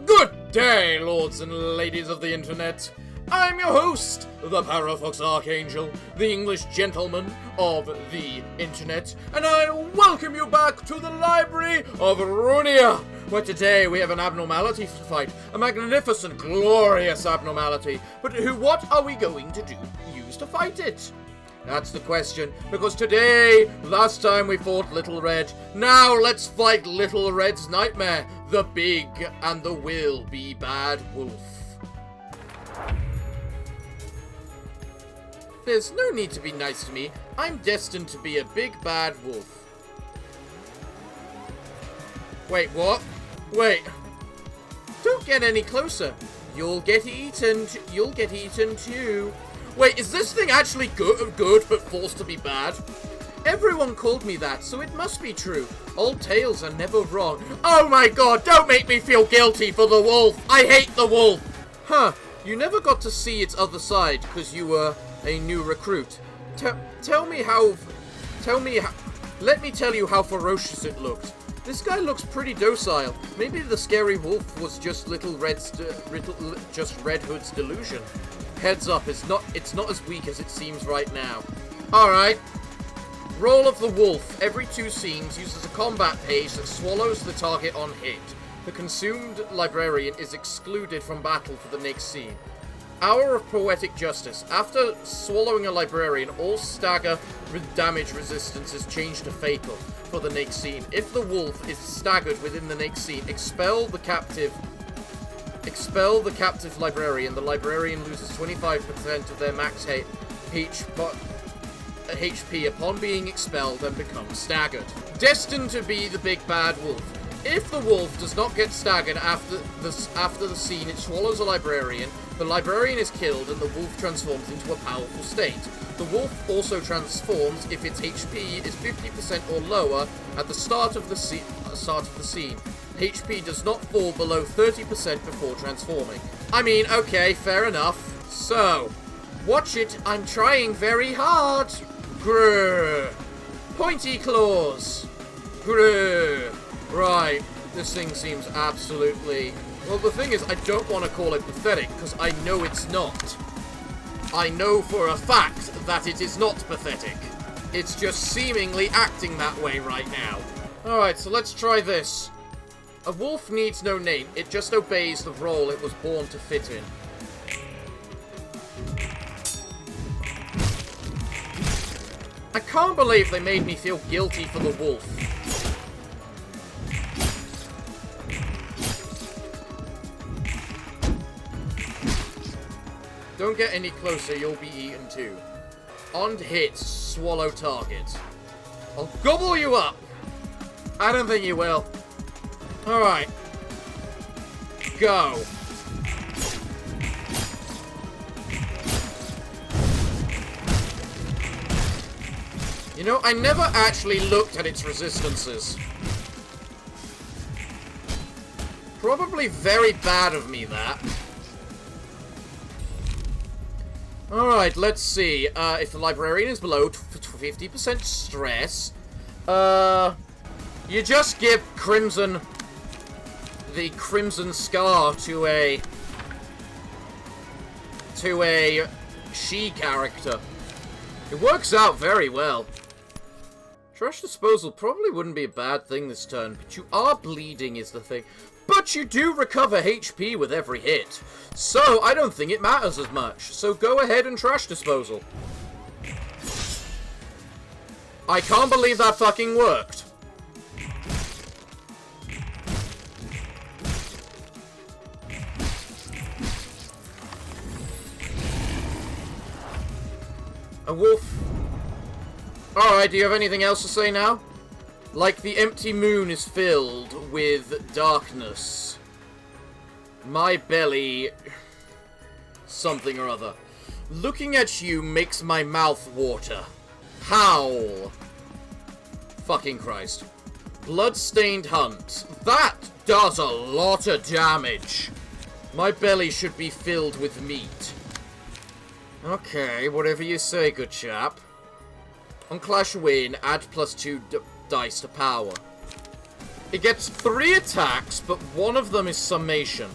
Good day, lords and ladies of the internet. I'm your host, the Parafox Archangel, the English gentleman of the internet, and I welcome you back to the library of Ruina, where today we have an abnormality to fight, a magnificent, glorious abnormality. But what are we going to use to fight it? That's the question, because today, last time we fought Little Red, now let's fight Little Red's nightmare, the big and the will be bad wolf. There's no need to be nice to me. I'm destined to be a big bad wolf. Wait, what? Wait. Don't get any closer. You'll get eaten. You'll get eaten too. Wait, is this thing actually good but forced to be bad? Everyone called me that, so it must be true. Old tales are never wrong. Oh my god, don't make me feel guilty for the wolf. I hate the wolf. Huh, you never got to see its other side because you were a new recruit. Let me tell you how ferocious it looked. This guy looks pretty docile. Maybe the scary wolf was just Red Hood's delusion. Heads up, it's not as weak as it seems right now. Alright. Roll of the Wolf. Every 2 scenes uses a combat page that swallows the target on hit. The consumed librarian is excluded from battle for the next scene. Hour of Poetic Justice. After swallowing a librarian, all stagger damage resistance is changed to fatal for the next scene. If the wolf is staggered within the next scene, expel the captive librarian. The librarian loses 25% of their max HP upon being expelled and becomes staggered. Destined to be the big bad wolf. If the wolf does not get staggered after the scene, it swallows a librarian. The librarian is killed and the wolf transforms into a powerful state. The wolf also transforms if its HP is 50% or lower at the start of the scene. HP does not fall below 30% before transforming. I mean, okay, fair enough. So, watch it. I'm trying very hard. Grrr. Pointy claws. Grrr. Right, this thing seems absolutely... Well, the thing is, I don't want to call it pathetic, because I know it's not. I know for a fact that it is not pathetic. It's just seemingly acting that way right now. Alright, so let's try this. A wolf needs no name, it just obeys the role it was born to fit in. I can't believe they made me feel guilty for the wolf. Don't get any closer, you'll be eaten too. On hit, swallow target. I'll gobble you up! I don't think you will. Alright. Go. You know, I never actually looked at its resistances. Probably very bad of me, that. Alright, let's see. If the librarian is below 50% stress, you just give the Crimson Scar to a she character. It works out very well. Trash disposal probably wouldn't be a bad thing this turn, but you are bleeding is the thing. But you do recover HP with every hit, so I don't think it matters as much. So go ahead and trash disposal. I can't believe that fucking worked. A wolf. Alright, do you have anything else to say now? Like the empty moon is filled with darkness. My belly... something or other. Looking at you makes my mouth water. Howl. Fucking Christ. Bloodstained Hunt. That does a lot of damage. My belly should be filled with meat. Okay, whatever you say, good chap. On Clash Win, add +2 dice to power. It gets 3 attacks, but one of them is summation.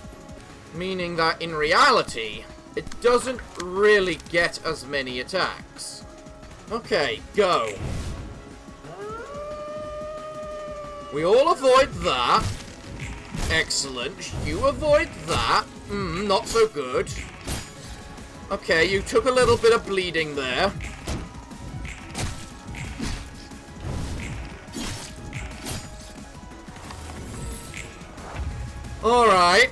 Meaning that in reality, it doesn't really get as many attacks. Okay, go. We all avoid that. Excellent. You avoid that. Not so good. Okay, you took a little bit of bleeding there. Alright.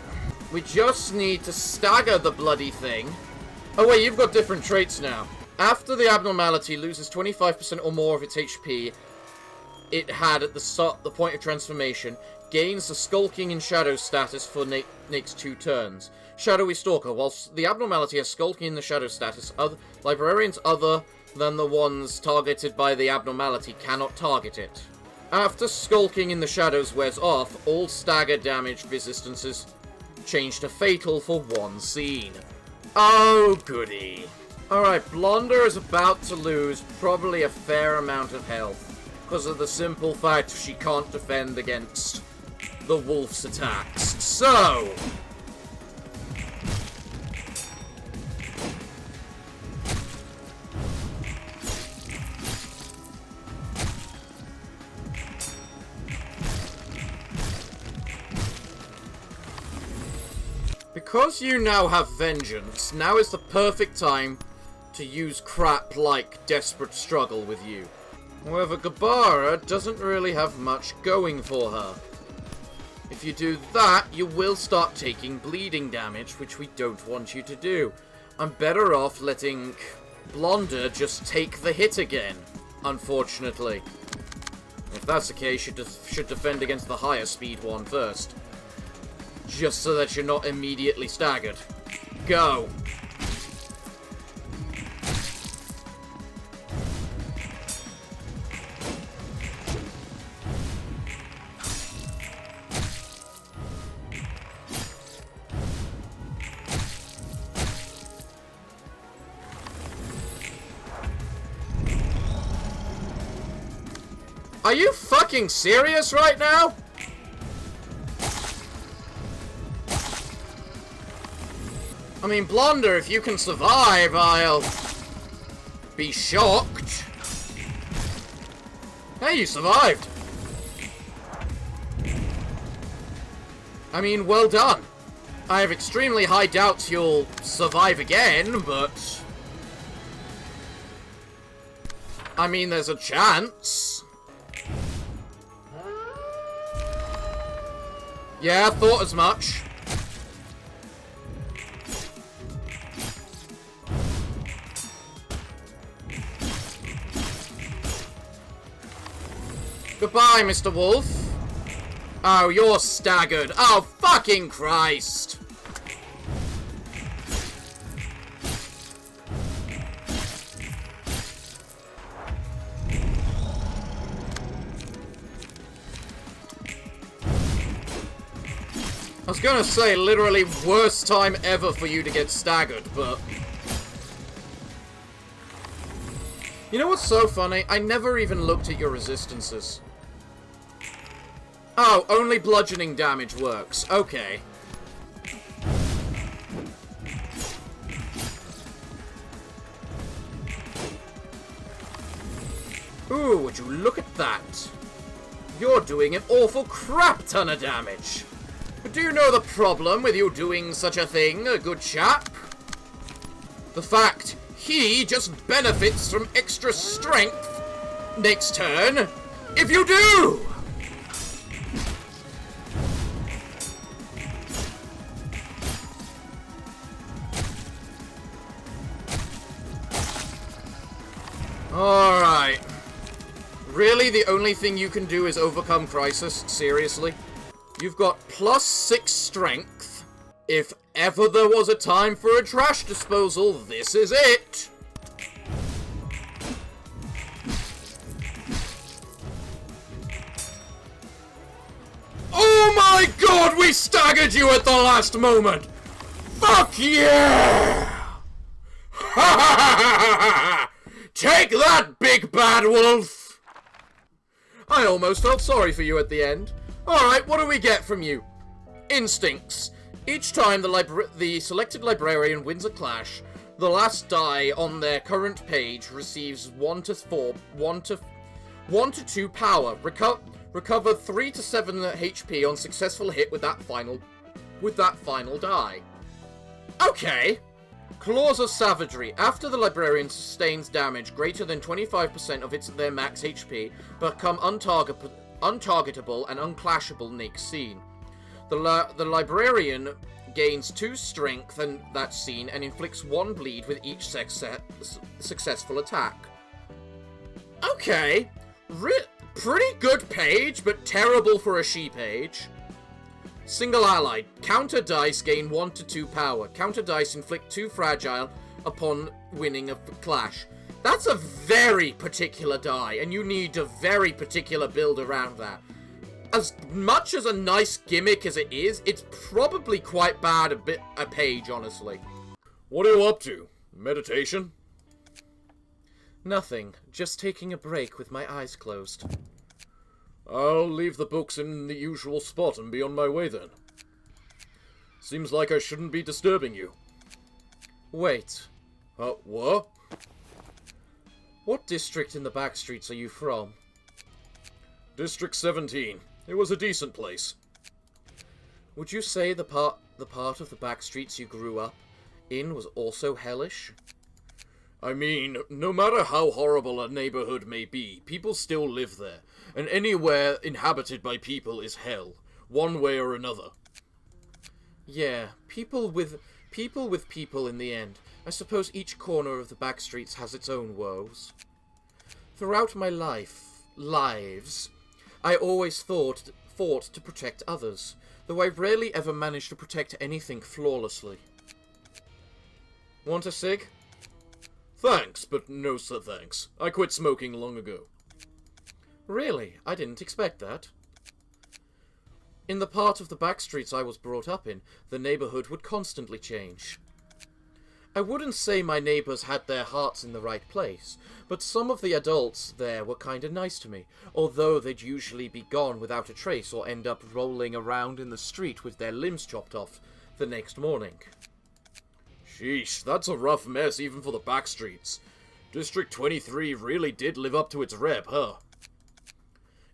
We just need to stagger the bloody thing. Oh wait, you've got different traits now. After the abnormality loses 25% or more of its HP it had at the point of transformation, gains the Skulking in Shadow status for next 2 turns. Shadowy Stalker. Whilst the abnormality has Skulking in the Shadow status, librarians other than the ones targeted by the abnormality cannot target it. After Skulking in the Shadows wears off, all stagger damage resistances change to fatal for 1 scene. Oh, goody. Alright, Blonder is about to lose probably a fair amount of health because of the simple fact she can't defend against the wolf's attacks. So, because you now have vengeance, now is the perfect time to use crap like Desperate Struggle with you. However, Gabara doesn't really have much going for her. If you do that, you will start taking bleeding damage, which we don't want you to do. I'm better off letting Blonder just take the hit again, unfortunately. If that's the case, you should defend against the higher speed one first. Just so that you're not immediately staggered. Go! Are you fucking serious right now? I mean, Blonder, if you can survive, I'll be shocked. Hey, you survived. I mean, well done. I have extremely high doubts you'll survive again, but I mean, there's a chance. Yeah, thought as much. Goodbye, Mr. Wolf. Oh, you're staggered. Oh, fucking Christ. I was gonna say, literally worst time ever for you to get staggered, but you know what's so funny? I never even looked at your resistances. Oh, only bludgeoning damage works. Okay. Ooh, would you look at that? You're doing an awful crap ton of damage. But do you know the problem with you doing such a thing, a good chap? The fact he just benefits from extra strength next turn if you do! Alright. Really, the only thing you can do is overcome Crisis? Seriously? You've got +6 strength. If ever there was a time for a trash disposal, this is it! Oh my god, we staggered you at the last moment! Fuck yeah! Take that, big bad wolf! I almost felt sorry for you at the end. Alright, what do we get from you? Instincts. Each time the selected librarian wins a clash, the last die on their current page receives 1 to 2 power. Recover 3 to 7 HP on successful hit with that final die. Okay. Claws of Savagery. After the librarian sustains damage greater than 25% of their max HP, become untargetable and unclashable next scene. The librarian gains 2 strength in that scene and inflicts 1 bleed with each successful attack. Okay. Pretty good page, but terrible for a she page. Single Allied. Counter dice gain 1 to 2 power. Counter dice inflict 2 fragile upon winning a clash. That's a very particular die, and you need a very particular build around that. As much as a nice gimmick as it is, it's probably quite bad a page, honestly. What are you up to? Meditation? Nothing. Just taking a break with my eyes closed. I'll leave the books in the usual spot and be on my way then. Seems like I shouldn't be disturbing you. Wait. What? What district in the backstreets are you from? District 17. It was a decent place. Would you say the part of the backstreets you grew up in was also hellish? I mean, no matter how horrible a neighborhood may be, people still live there, and anywhere inhabited by people is hell, one way or another. Yeah, people with people in the end. I suppose each corner of the backstreets has its own woes. Throughout my lives, I always fought to protect others, though I rarely ever managed to protect anything flawlessly. Want a cig? Thanks, but no sir thanks. I quit smoking long ago. Really? I didn't expect that. In the part of the backstreets I was brought up in, the neighborhood would constantly change. I wouldn't say my neighbors had their hearts in the right place, but some of the adults there were kinda nice to me, although they'd usually be gone without a trace or end up rolling around in the street with their limbs chopped off the next morning. Sheesh, that's a rough mess even for the backstreets. District 23 really did live up to its rep, huh?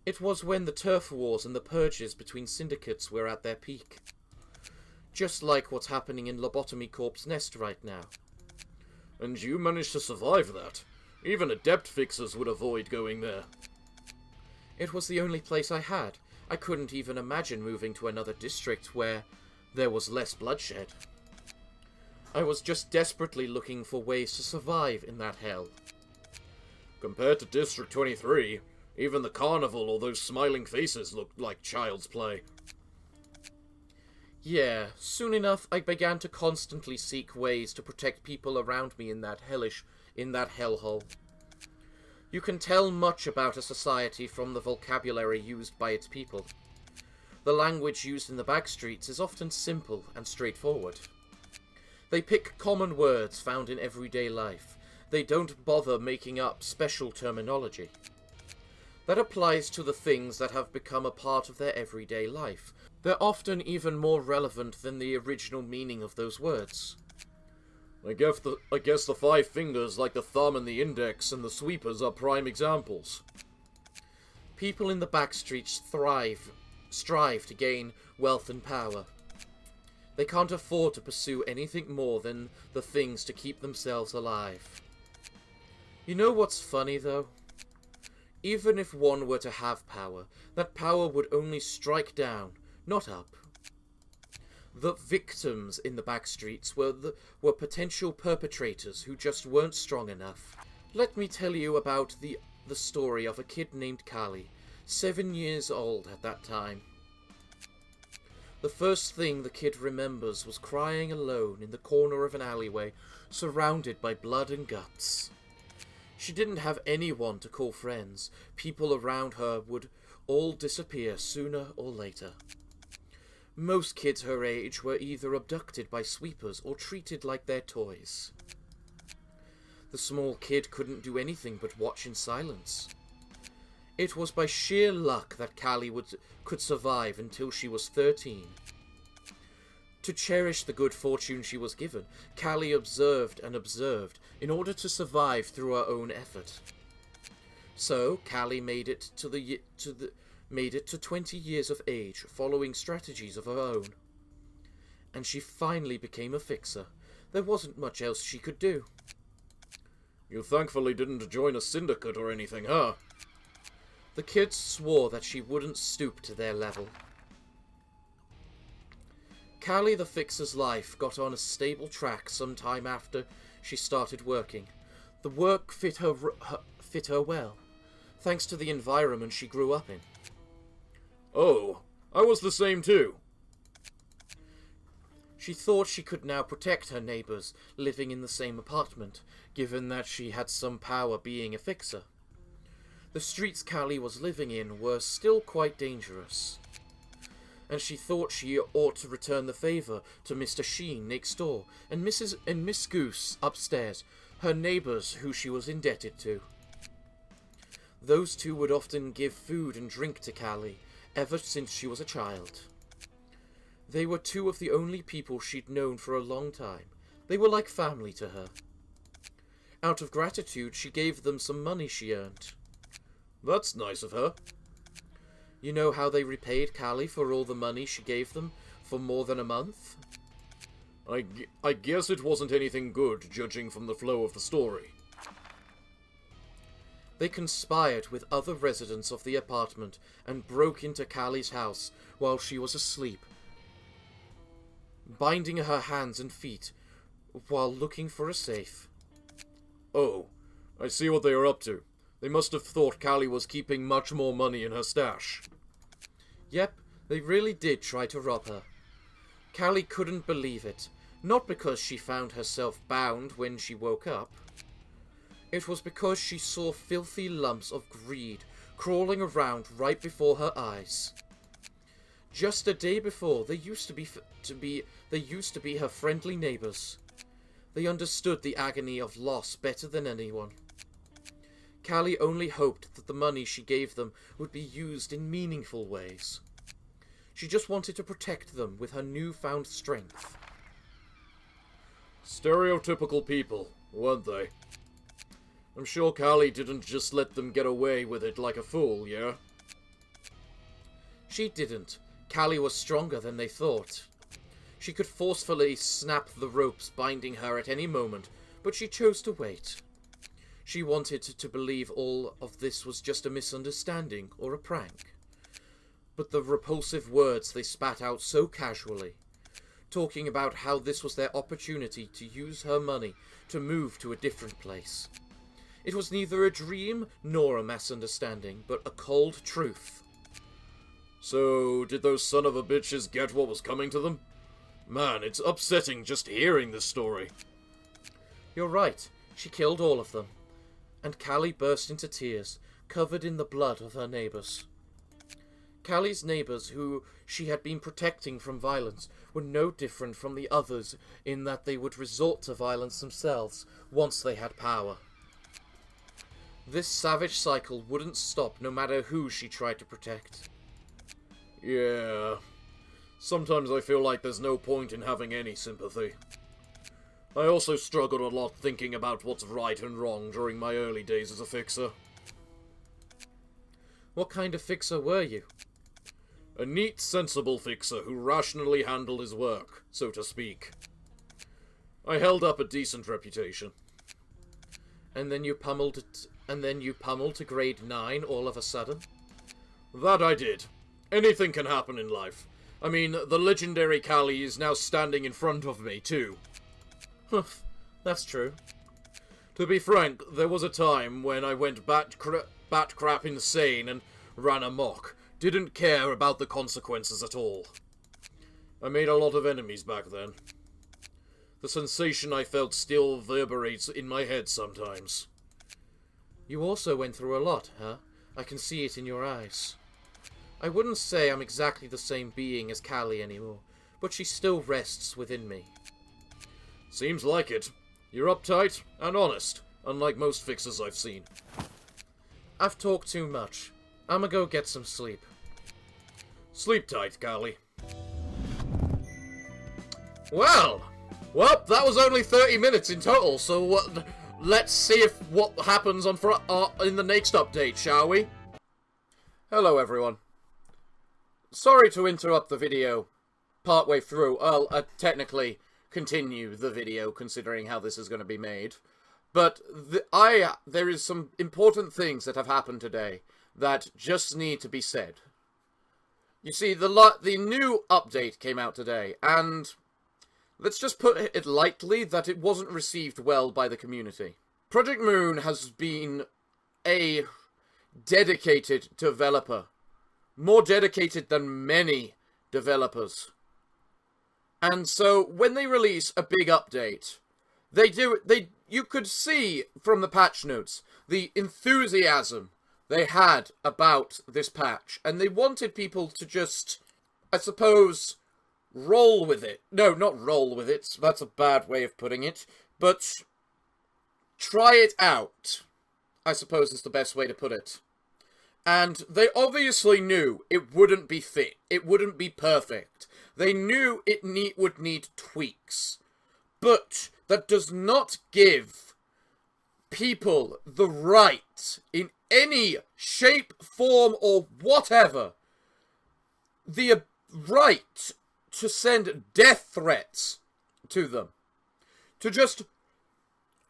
It was when the turf wars and the purges between syndicates were at their peak. Just like what's happening in Lobotomy Corp's nest right now. And you managed to survive that. Even adept fixers would avoid going there. It was the only place I had. I couldn't even imagine moving to another district where there was less bloodshed. I was just desperately looking for ways to survive in that hell. Compared to District 23, even the carnival or those smiling faces looked like child's play. Yeah, soon enough I began to constantly seek ways to protect people around me in that hellhole. You can tell much about a society from the vocabulary used by its people. The language used in the backstreets is often simple and straightforward. They pick common words found in everyday life. They don't bother making up special terminology. That applies to the things that have become a part of their everyday life. They're often even more relevant than the original meaning of those words. I guess the 5 fingers, like the thumb and the index and the sweepers, are prime examples. People in the backstreets strive to gain wealth and power. They can't afford to pursue anything more than the things to keep themselves alive. You know what's funny, though? Even if one were to have power, that power would only strike down, not up. The victims in the backstreets were potential perpetrators who just weren't strong enough. Let me tell you about the story of a kid named Kali, 7 years old at that time. The first thing the kid remembers was crying alone in the corner of an alleyway, surrounded by blood and guts. She didn't have anyone to call friends. People around her would all disappear sooner or later. Most kids her age were either abducted by sweepers or treated like their toys. The small kid couldn't do anything but watch in silence. It was by sheer luck that Callie could survive until she was 13. To cherish the good fortune she was given, Callie observed and observed in order to survive through her own effort. So, Callie made it to 20 years of age, following strategies of her own. And she finally became a fixer. There wasn't much else she could do. You thankfully didn't join a syndicate or anything, huh? The kids swore that she wouldn't stoop to their level. Callie the Fixer's life got on a stable track some time after she started working. The work fit her well, thanks to the environment she grew up in. Oh, I was the same too. She thought she could now protect her neighbours living in the same apartment, given that she had some power being a fixer. The streets Callie was living in were still quite dangerous, and she thought she ought to return the favour to Mr. Sheen next door and Miss Goose upstairs, her neighbours who she was indebted to. Those two would often give food and drink to Callie, ever since she was a child. They were two of the only people she'd known for a long time. They were like family to her. Out of gratitude, she gave them some money she earned. That's nice of her. You know how they repaid Callie for all the money she gave them for more than a month? I guess it wasn't anything good, judging from the flow of the story. They conspired with other residents of the apartment and broke into Callie's house while she was asleep, binding her hands and feet while looking for a safe. Oh, I see what they are up to. They must have thought Callie was keeping much more money in her stash. Yep, they really did try to rob her. Callie couldn't believe it, not because she found herself bound when she woke up. It was because she saw filthy lumps of greed crawling around right before her eyes. Just a day before, they used to be her friendly neighbours. They understood the agony of loss better than anyone. Callie only hoped that the money she gave them would be used in meaningful ways. She just wanted to protect them with her newfound strength. Stereotypical people, weren't they? I'm sure Callie didn't just let them get away with it like a fool, yeah? She didn't. Callie was stronger than they thought. She could forcefully snap the ropes binding her at any moment, but she chose to wait. She wanted to believe all of this was just a misunderstanding or a prank. But the repulsive words they spat out so casually, talking about how this was their opportunity to use her money to move to a different place. It was neither a dream nor a misunderstanding, but a cold truth. So, did those son of a bitches get what was coming to them? Man, it's upsetting just hearing this story. You're right, she killed all of them. And Callie burst into tears, covered in the blood of her neighbours. Callie's neighbours, who she had been protecting from violence, were no different from the others in that they would resort to violence themselves once they had power. This savage cycle wouldn't stop no matter who she tried to protect. Yeah. Sometimes I feel like there's no point in having any sympathy. I also struggled a lot thinking about what's right and wrong during my early days as a fixer. What kind of fixer were you? A neat, sensible fixer who rationally handled his work, so to speak. I held up a decent reputation. And then you pummeled to grade 9 all of a sudden? That I did. Anything can happen in life. I mean, the legendary Callie is now standing in front of me, too. That's true. To be frank, there was a time when I went bat crap insane and ran amok. Didn't care about the consequences at all. I made a lot of enemies back then. The sensation I felt still reverberates in my head sometimes. You also went through a lot, huh? I can see it in your eyes. I wouldn't say I'm exactly the same being as Callie anymore, but she still rests within me. Seems like it. You're uptight and honest, unlike most fixers I've seen. I've talked too much. I'ma go get some sleep. Sleep tight, Carly. Well, that was only 30 minutes in total, so let's see what happens in the next update, shall we? Hello, everyone. Sorry to interrupt the video partway through. I'll technically continue the video, considering how this is going to be made. But there is some important things that have happened today that just need to be said. You see, the new update came out today, and let's just put it lightly that it wasn't received well by the community. Project Moon has been a dedicated developer. More dedicated than many developers. And so, when they release a big update, you could see from the patch notes the enthusiasm they had about this patch. And they wanted people to just, I suppose, roll with it. No, not roll with it. That's a bad way of putting it. But try it out, I suppose is the best way to put it. And they obviously knew it wouldn't be fit. It wouldn't be perfect. They knew it would need tweaks. But that does not give people the right, in any shape, form, or whatever, the right to send death threats to them. To just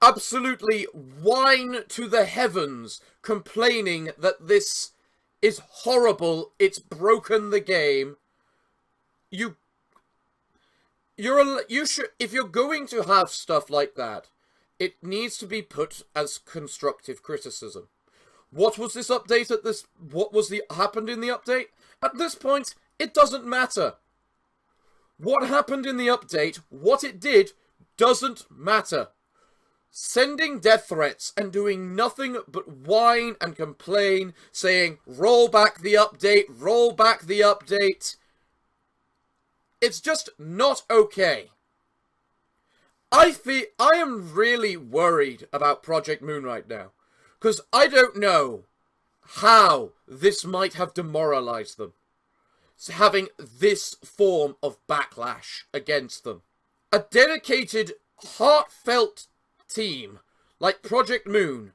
absolutely whine to the heavens, complaining that this is horrible, it's broken the game. You should, if you're going to have stuff like that, it needs to be put as constructive criticism. What was this update at this? What was happened in the update? At this point, it doesn't matter. What happened in the update, what it did, doesn't matter. Sending death threats and doing nothing but whine and complain, saying, roll back the update, roll back the update. It's just not okay. I am really worried about Project Moon right now, because I don't know how this might have demoralized them, having this form of backlash against them. A dedicated, heartfelt team like Project Moon,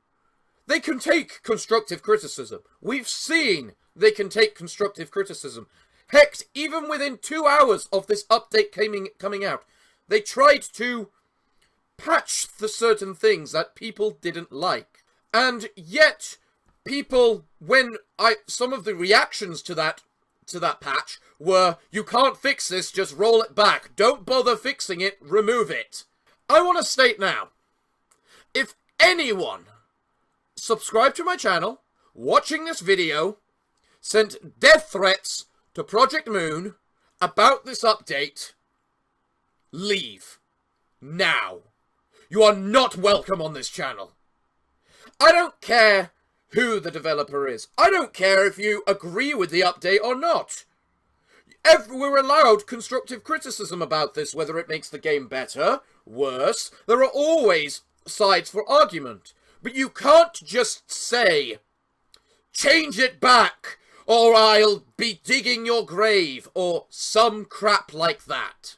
they can take constructive criticism. We've seen they can take constructive criticism. Heck, even within 2 hours of this update coming out, they tried to patch the certain things that people didn't like. And yet, people, some of the reactions to that patch were, you can't fix this, just roll it back. Don't bother fixing it, remove it. I want to state now, if anyone subscribed to my channel, watching this video, sent death threats to Project Moon about this update, leave. Now. You are not welcome on this channel. I don't care who the developer is. I don't care if you agree with the update or not. We're allowed constructive criticism about this, whether it makes the game better, worse. There are always sides for argument. But you can't just say, change it back, or I'll be digging your grave, or some crap like that.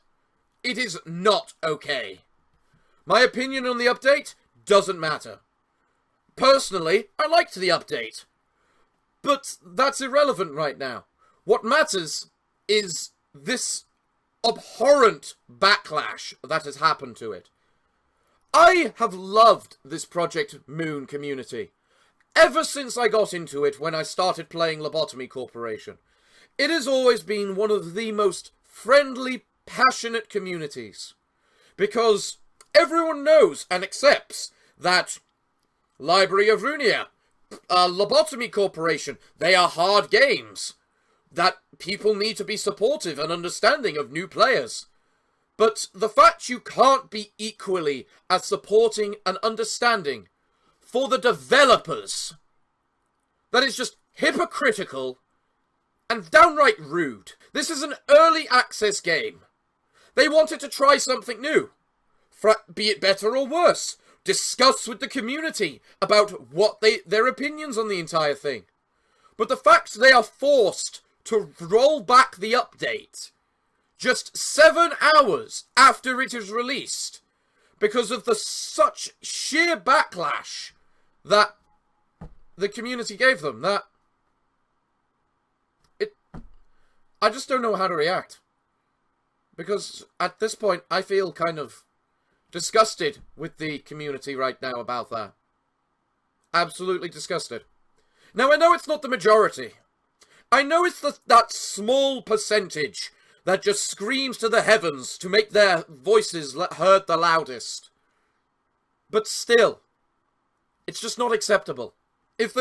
It is not okay. My opinion on the update doesn't matter. Personally, I liked the update. But that's irrelevant right now. What matters is this abhorrent backlash that has happened to it. I have loved this Project Moon community ever since I got into it when I started playing Lobotomy Corporation. It has always been one of the most friendly, passionate communities. Because everyone knows and accepts that Library of Ruina, Lobotomy Corporation, they are hard games. That people need to be supportive and understanding of new players. But the fact you can't be equally as supporting and understanding for the developers, that is just hypocritical and downright rude. This is an early access game. They wanted to try something new. Be it better or worse. Discuss with the community about what their opinions on the entire thing. But the fact they are forced to roll back the update just 7 hours after it is released because of the such sheer backlash that the community gave them, I just don't know how to react. Because at this point, I feel kind of disgusted with the community right now about that. Absolutely disgusted. Now, I know it's not the majority. I know it's that small percentage that just screams to the heavens to make their voices heard the loudest. But still, it's just not acceptable. If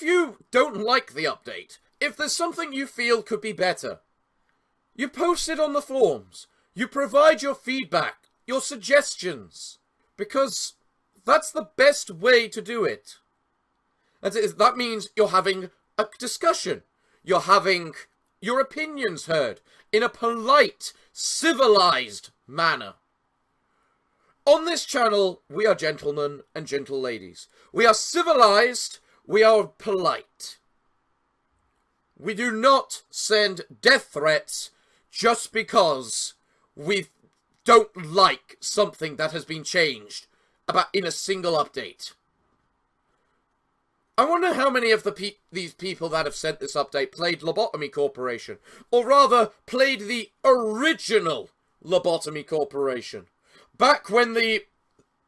you don't like the update, if there's something you feel could be better, you post it on the forums. You provide your feedback, your suggestions, because that's the best way to do it. That means you're having a discussion. You're having your opinions heard in a polite, civilized manner. On this channel, we are gentlemen and gentle ladies. We are civilized, we are polite. We do not send death threats just because we don't like something that has been changed in a single update. I wonder how many of these people that have sent this update played Lobotomy Corporation, or rather played the original Lobotomy Corporation, back when the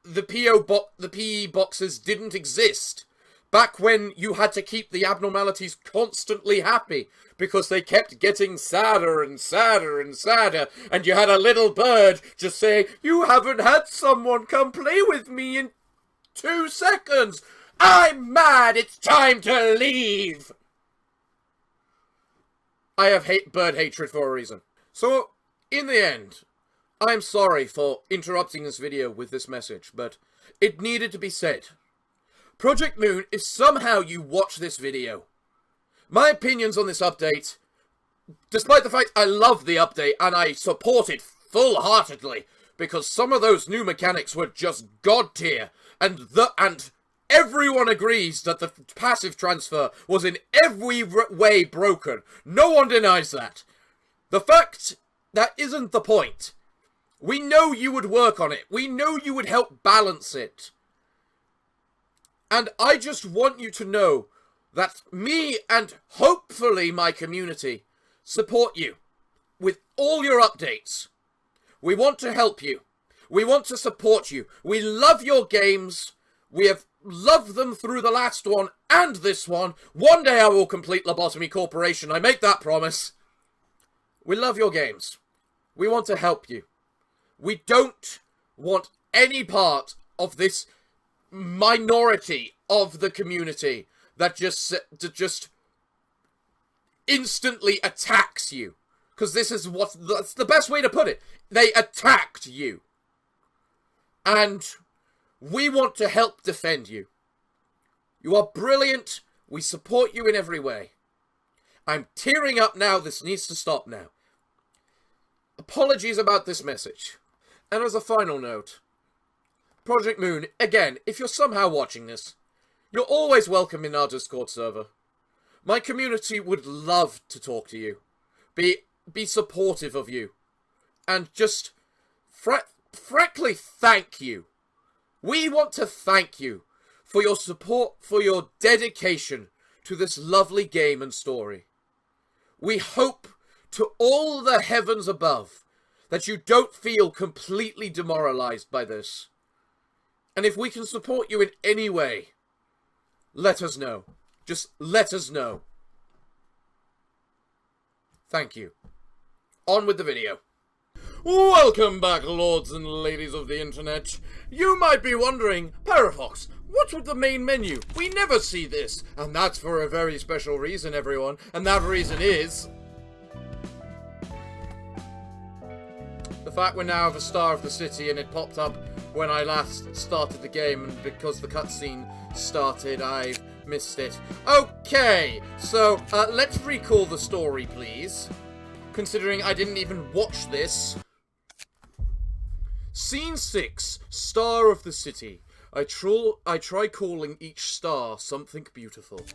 PE boxes didn't exist, back when you had to keep the abnormalities constantly happy because they kept getting sadder and sadder and sadder, and you had a little bird just saying, "You haven't had someone come play with me in 2 seconds. I'm mad, it's time to leave." I have bird hatred for a reason. So, in the end, I'm sorry for interrupting this video with this message, but it needed to be said. Project Moon, if somehow you watch this video, my opinions on this update, despite the fact I love the update and I support it full-heartedly, because some of those new mechanics were just god tier, and everyone agrees that the passive transfer was in every way broken. No one denies that. The fact that isn't the point. We know you would work on it. We know you would help balance it. And I just want you to know that me and hopefully my community support you with all your updates. We want to help you. We want to support you. We love your games. We have loved them through the last one and this one. One day I will complete Lobotomy Corporation. I make that promise. We love your games. We want to help you. We don't want any part of this minority of the community that just instantly attacks you. Because that's the best way to put it. They attacked you. And we want to help defend you. You are brilliant. We support you in every way. I'm tearing up now. This needs to stop now. Apologies about this message. And as a final note, Project Moon, again, if you're somehow watching this, you're always welcome in our Discord server. My community would love to talk to you. Be supportive of you. And just frankly thank you. We want to thank you for your support, for your dedication to this lovely game and story. We hope to all the heavens above that you don't feel completely demoralized by this. And if we can support you in any way, let us know. Just let us know. Thank you. On with the video. Welcome back, lords and ladies of the internet. You might be wondering, Parafox, what's with the main menu? We never see this. And that's for a very special reason, everyone. And that reason is the fact we now have a star of the city, and it popped up when I last started the game, and because the cutscene started, I missed it. Okay, so let's recall the story, please. Considering I didn't even watch this. Scene 6, Star of the City. I try calling each star something beautiful.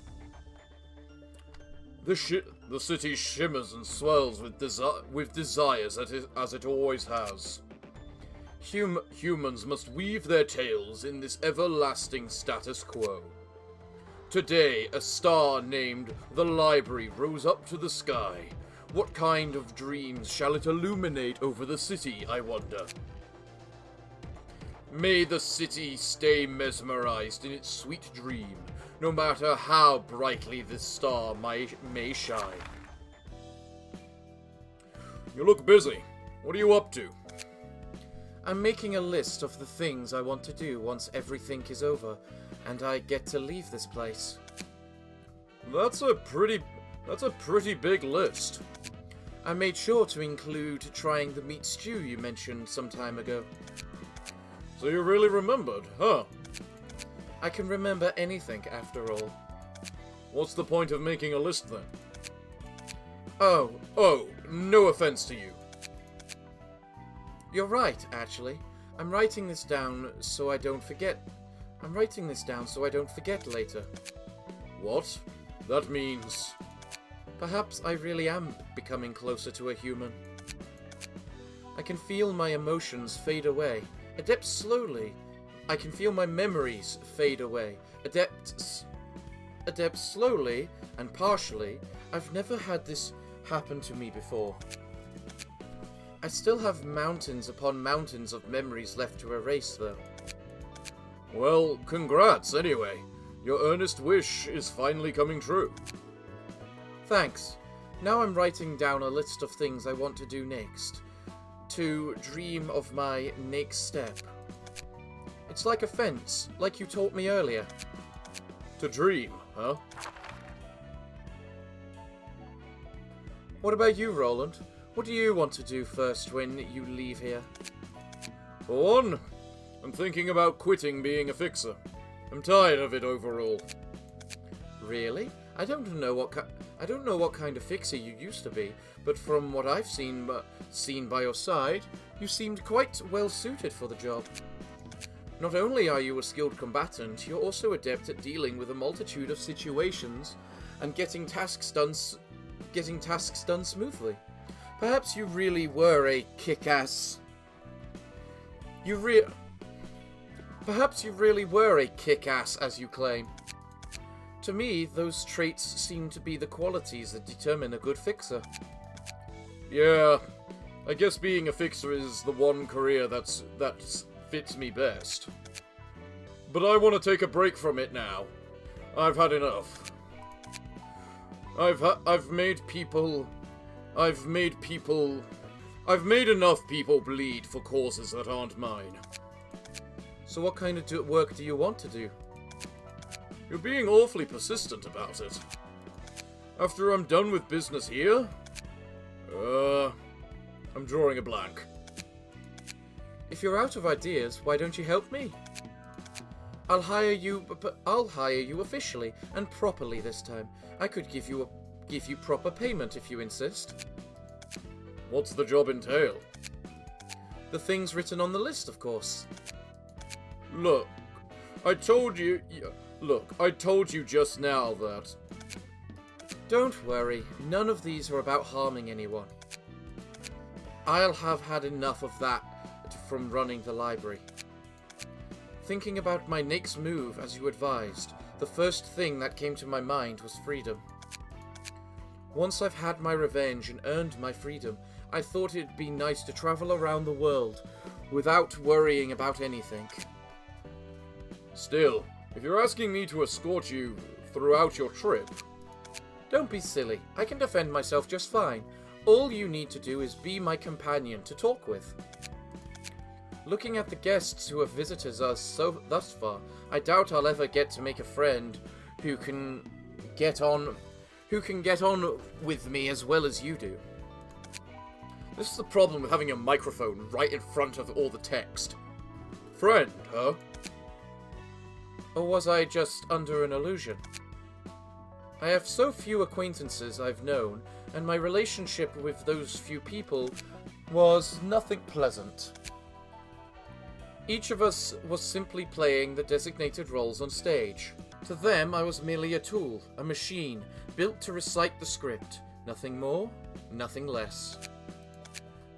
The city shimmers and swells with desires as it always has. Humans must weave their tales in this everlasting status quo. Today, a star named the Library rose up to the sky. What kind of dreams shall it illuminate over the city, I wonder? May the city stay mesmerized in its sweet dream, no matter how brightly this star may shine. You look busy. What are you up to? I'm making a list of the things I want to do once everything is over, and I get to leave this place. That's a pretty big list. I made sure to include trying the meat stew you mentioned some time ago. So you really remembered, huh? I can remember anything, after all. What's the point of making a list, then? Oh, No offense to you. you're right, actually. I'm writing this down so I don't forget. I'm writing this down so I don't forget later. What? That means... Perhaps I really am becoming closer to a human. I can feel my emotions fade away. Adept slowly. I can feel my memories fade away. Adept slowly and partially. I've never had this happen to me before. I still have mountains upon mountains of memories left to erase, though. Well, congrats, anyway. Your earnest wish is finally coming true. Thanks. Now I'm writing down a list of things I want to do next. To dream of my next step. It's like a fence, like you taught me earlier. To dream, huh? What about you, Roland? What do you want to do first when you leave here? For one, I'm thinking about quitting being a fixer. I'm tired of it overall. Really? I don't know what kind of fixer you used to be, but from what I've seen by your side, you seemed quite well suited for the job. Not only are you a skilled combatant, you're also adept at dealing with a multitude of situations and getting tasks done smoothly. Perhaps you really were a kick-ass... Perhaps you really were a kick-ass, as you claim. To me, those traits seem to be the qualities that determine a good fixer. Yeah, I guess being a fixer is the one career that fits me best. But I want to take a break from it now. I've had enough. I've made enough people bleed for causes that aren't mine. So what kind of work do you want to do? You're being awfully persistent about it. After I'm done with business here... I'm drawing a blank. If you're out of ideas, why don't you help me? I'll hire you officially and properly this time. I could give you proper payment if you insist. What's the job entail? The things written on the list, of course. Look, I told you just now that... Don't worry, none of these are about harming anyone. I'll have had enough of that from running the library. Thinking about my next move, as you advised, the first thing that came to my mind was freedom. Once I've had my revenge and earned my freedom, I thought it'd be nice to travel around the world without worrying about anything. Still, if you're asking me to escort you throughout your trip... Don't be silly. I can defend myself just fine. All you need to do is be my companion to talk with. Looking at the guests who have visited us thus far, I doubt I'll ever get to make a friend who can get on with me as well as you do. This is the problem with having a microphone right in front of all the text. Friend, huh? Or was I just under an illusion? I have so few acquaintances I've known, and my relationship with those few people was nothing pleasant. Each of us was simply playing the designated roles on stage. To them, I was merely a tool, a machine, built to recite the script. Nothing more, nothing less.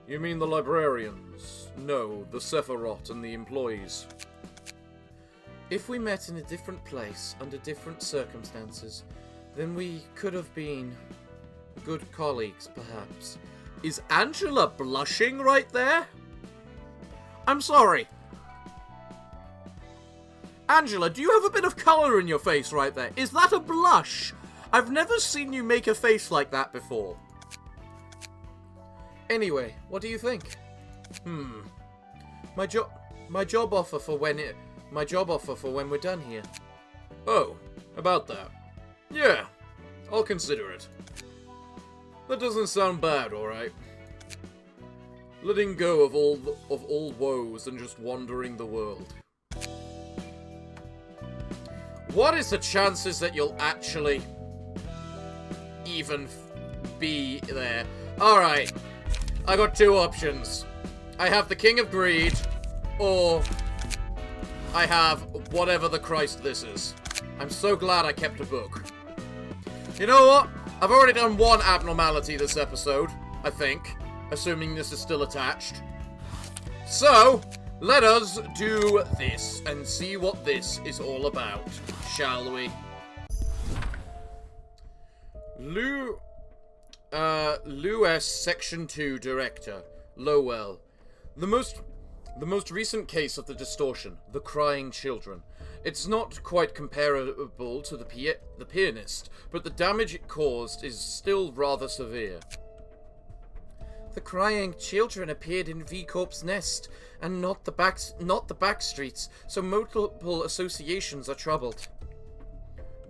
You mean the librarians? No, the Sephiroth and the employees. If we met in a different place, under different circumstances, then we could have been good colleagues, perhaps. Is Angela blushing right there? I'm sorry. Angela, do you have a bit of colour in your face right there? Is that a blush? I've never seen you make a face like that before. Anyway, what do you think? My job offer for when we're done here. Oh, about that. Yeah, I'll consider it. That doesn't sound bad, alright. Letting go of all woes and just wandering the world. What is the chances that you'll actually even be there? Alright, I got two options. I have the King of Greed, or I have whatever the Christ this is. I'm so glad I kept a book. You know what? I've already done one abnormality this episode, I think, assuming this is still attached. So, let us do this and see what this is all about, shall we? Lou S. Section 2 Director, Lowell. The most recent case of the distortion, the crying children. It's not quite comparable to the pianist, but the damage it caused is still rather severe. The crying children appeared in V Corp's nest, and not the back streets, so multiple associations are troubled.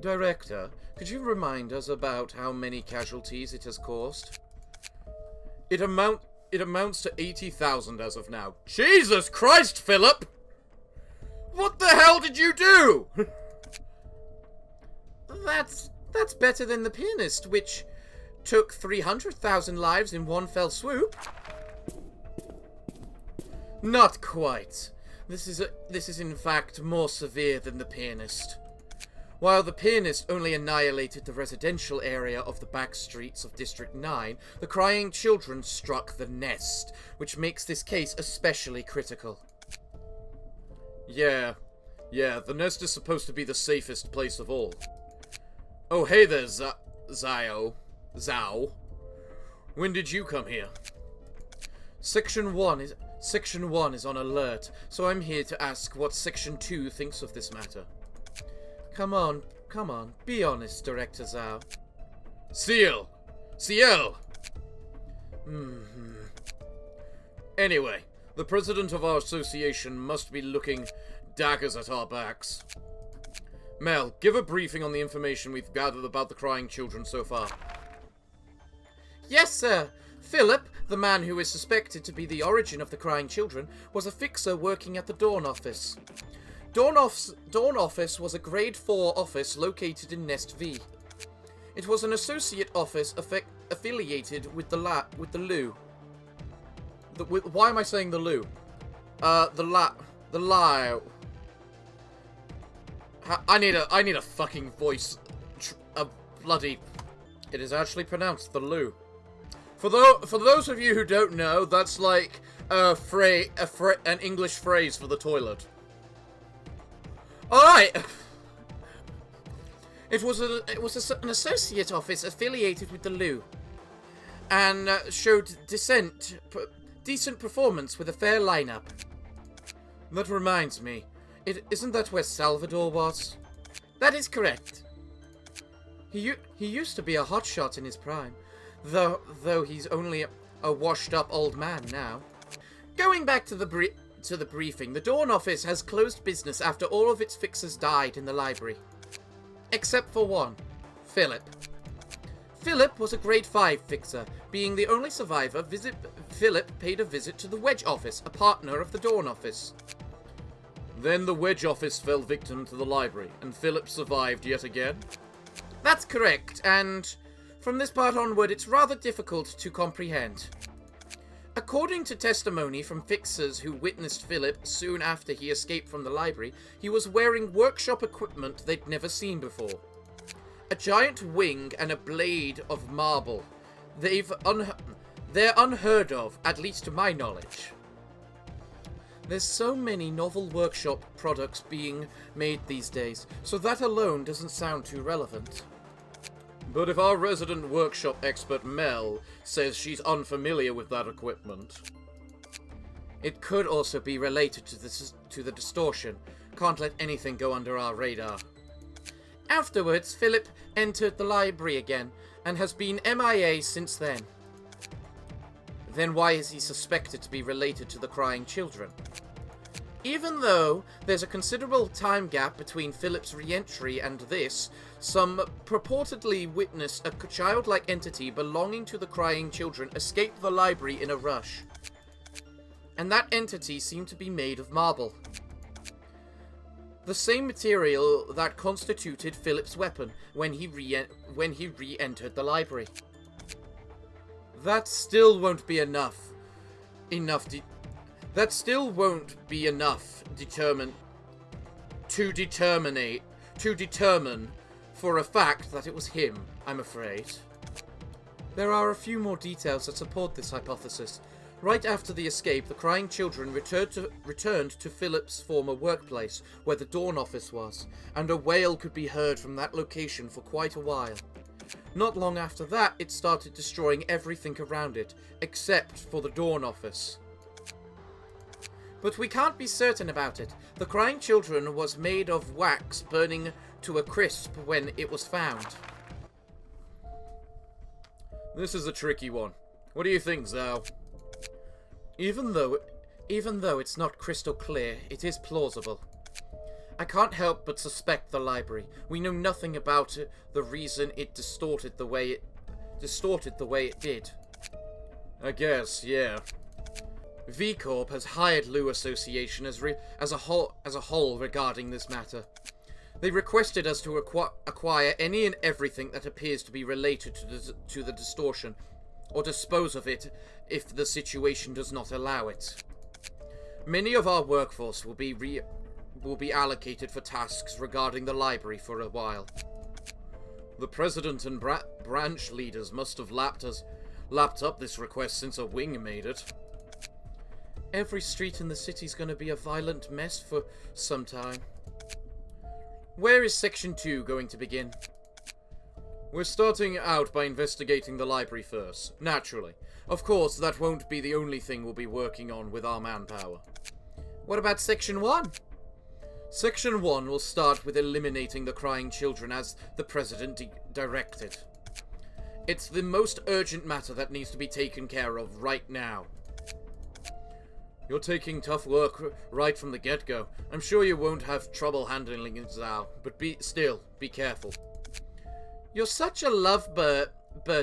Director, could you remind us about how many casualties it has caused? It amounts to 80,000 as of now. Jesus Christ, Philip! What the hell did you do? That's better than the pianist, which took 300,000 lives in one fell swoop. Not quite. This is in fact more severe than the pianist. While the pianist only annihilated the residential area of the back streets of District 9, the crying children struck the nest, which makes this case especially critical. Yeah, the nest is supposed to be the safest place of all. Oh, hey there, Zao. When did you come here? Section 1 is on alert, so I'm here to ask what Section 2 thinks of this matter. Come on, be honest, Director Zhao. Ciel! Anyway, the president of our association must be looking daggers at our backs. Mel, give a briefing on the information we've gathered about the crying children so far. Yes, sir. Philip, the man who is suspected to be the origin of the crying children, was a fixer working at the Dawn office. Dawn office was a grade 4 office located in Nest V. It was an associate office affiliated with the Lou. Why am I saying the Lou? The Lao. I need a fucking voice. It is actually pronounced the Lou. For those of you who don't know, that's like an English phrase for the toilet. Alright! It was an associate office affiliated with the Lou, and showed decent performance with a fair lineup. That reminds me, isn't that where Salvador was? That is correct. He used to be a hotshot in his prime, though he's only a washed-up old man now. Going back to the briefing, the Dawn office has closed business after all of its fixers died in the library. Except for one, Philip. Philip was a grade 5 fixer. Being the only survivor, Philip paid a visit to the Wedge office, a partner of the Dawn office. Then the Wedge office fell victim to the library, and Philip survived yet again? That's correct, and from this part onward it's rather difficult to comprehend. According to testimony from fixers who witnessed Philip soon after he escaped from the library, he was wearing workshop equipment they'd never seen before. A giant wing and a blade of marble. They're unheard of, at least to my knowledge. There's so many novel workshop products being made these days, so that alone doesn't sound too relevant. But if our resident workshop expert Mel says she's unfamiliar with that equipment... It could also be related to the distortion. Can't let anything go under our radar. Afterwards, Philip entered the library again, and has been MIA since then. Then why is he suspected to be related to the crying children? Even though there's a considerable time gap between Philip's re-entry and this, some purportedly witness a childlike entity belonging to the crying children escape the library in a rush. And that entity seemed to be made of marble. The same material that constituted Philip's weapon when he re-entered the library. That still won't be enough. That still won't be enough to determine for a fact that it was him, I'm afraid. There are a few more details that support this hypothesis. Right after the escape, the crying children returned to Philip's former workplace, where the Dawn office was, and a wail could be heard from that location for quite a while. Not long after that, it started destroying everything around it, except for the Dawn office. But we can't be certain about it. The crying children was made of wax burning to a crisp when it was found. This is a tricky one. What do you think, Zhao? Even though it's not crystal clear, it is plausible. I can't help but suspect the library. We know nothing about the reason it distorted the way it did. I guess, yeah. V Corp has hired Lu Association as a whole regarding this matter. They requested us to acquire any and everything that appears to be related to the distortion, or dispose of it if the situation does not allow it. Many of our workforce will be allocated for tasks regarding the library for a while. The president and branch leaders must have lapped up this request since a wing made it. Every street in the city's gonna be a violent mess for some time. Where is Section 2 going to begin? We're starting out by investigating the library first, naturally. Of course, that won't be the only thing we'll be working on with our manpower. What about Section 1? Section 1 will start with eliminating the crying children as the President directed. It's the most urgent matter that needs to be taken care of right now. You're taking tough work right from the get-go. I'm sure you won't have trouble handling it, Zhao, but be careful. You're such a lovebird,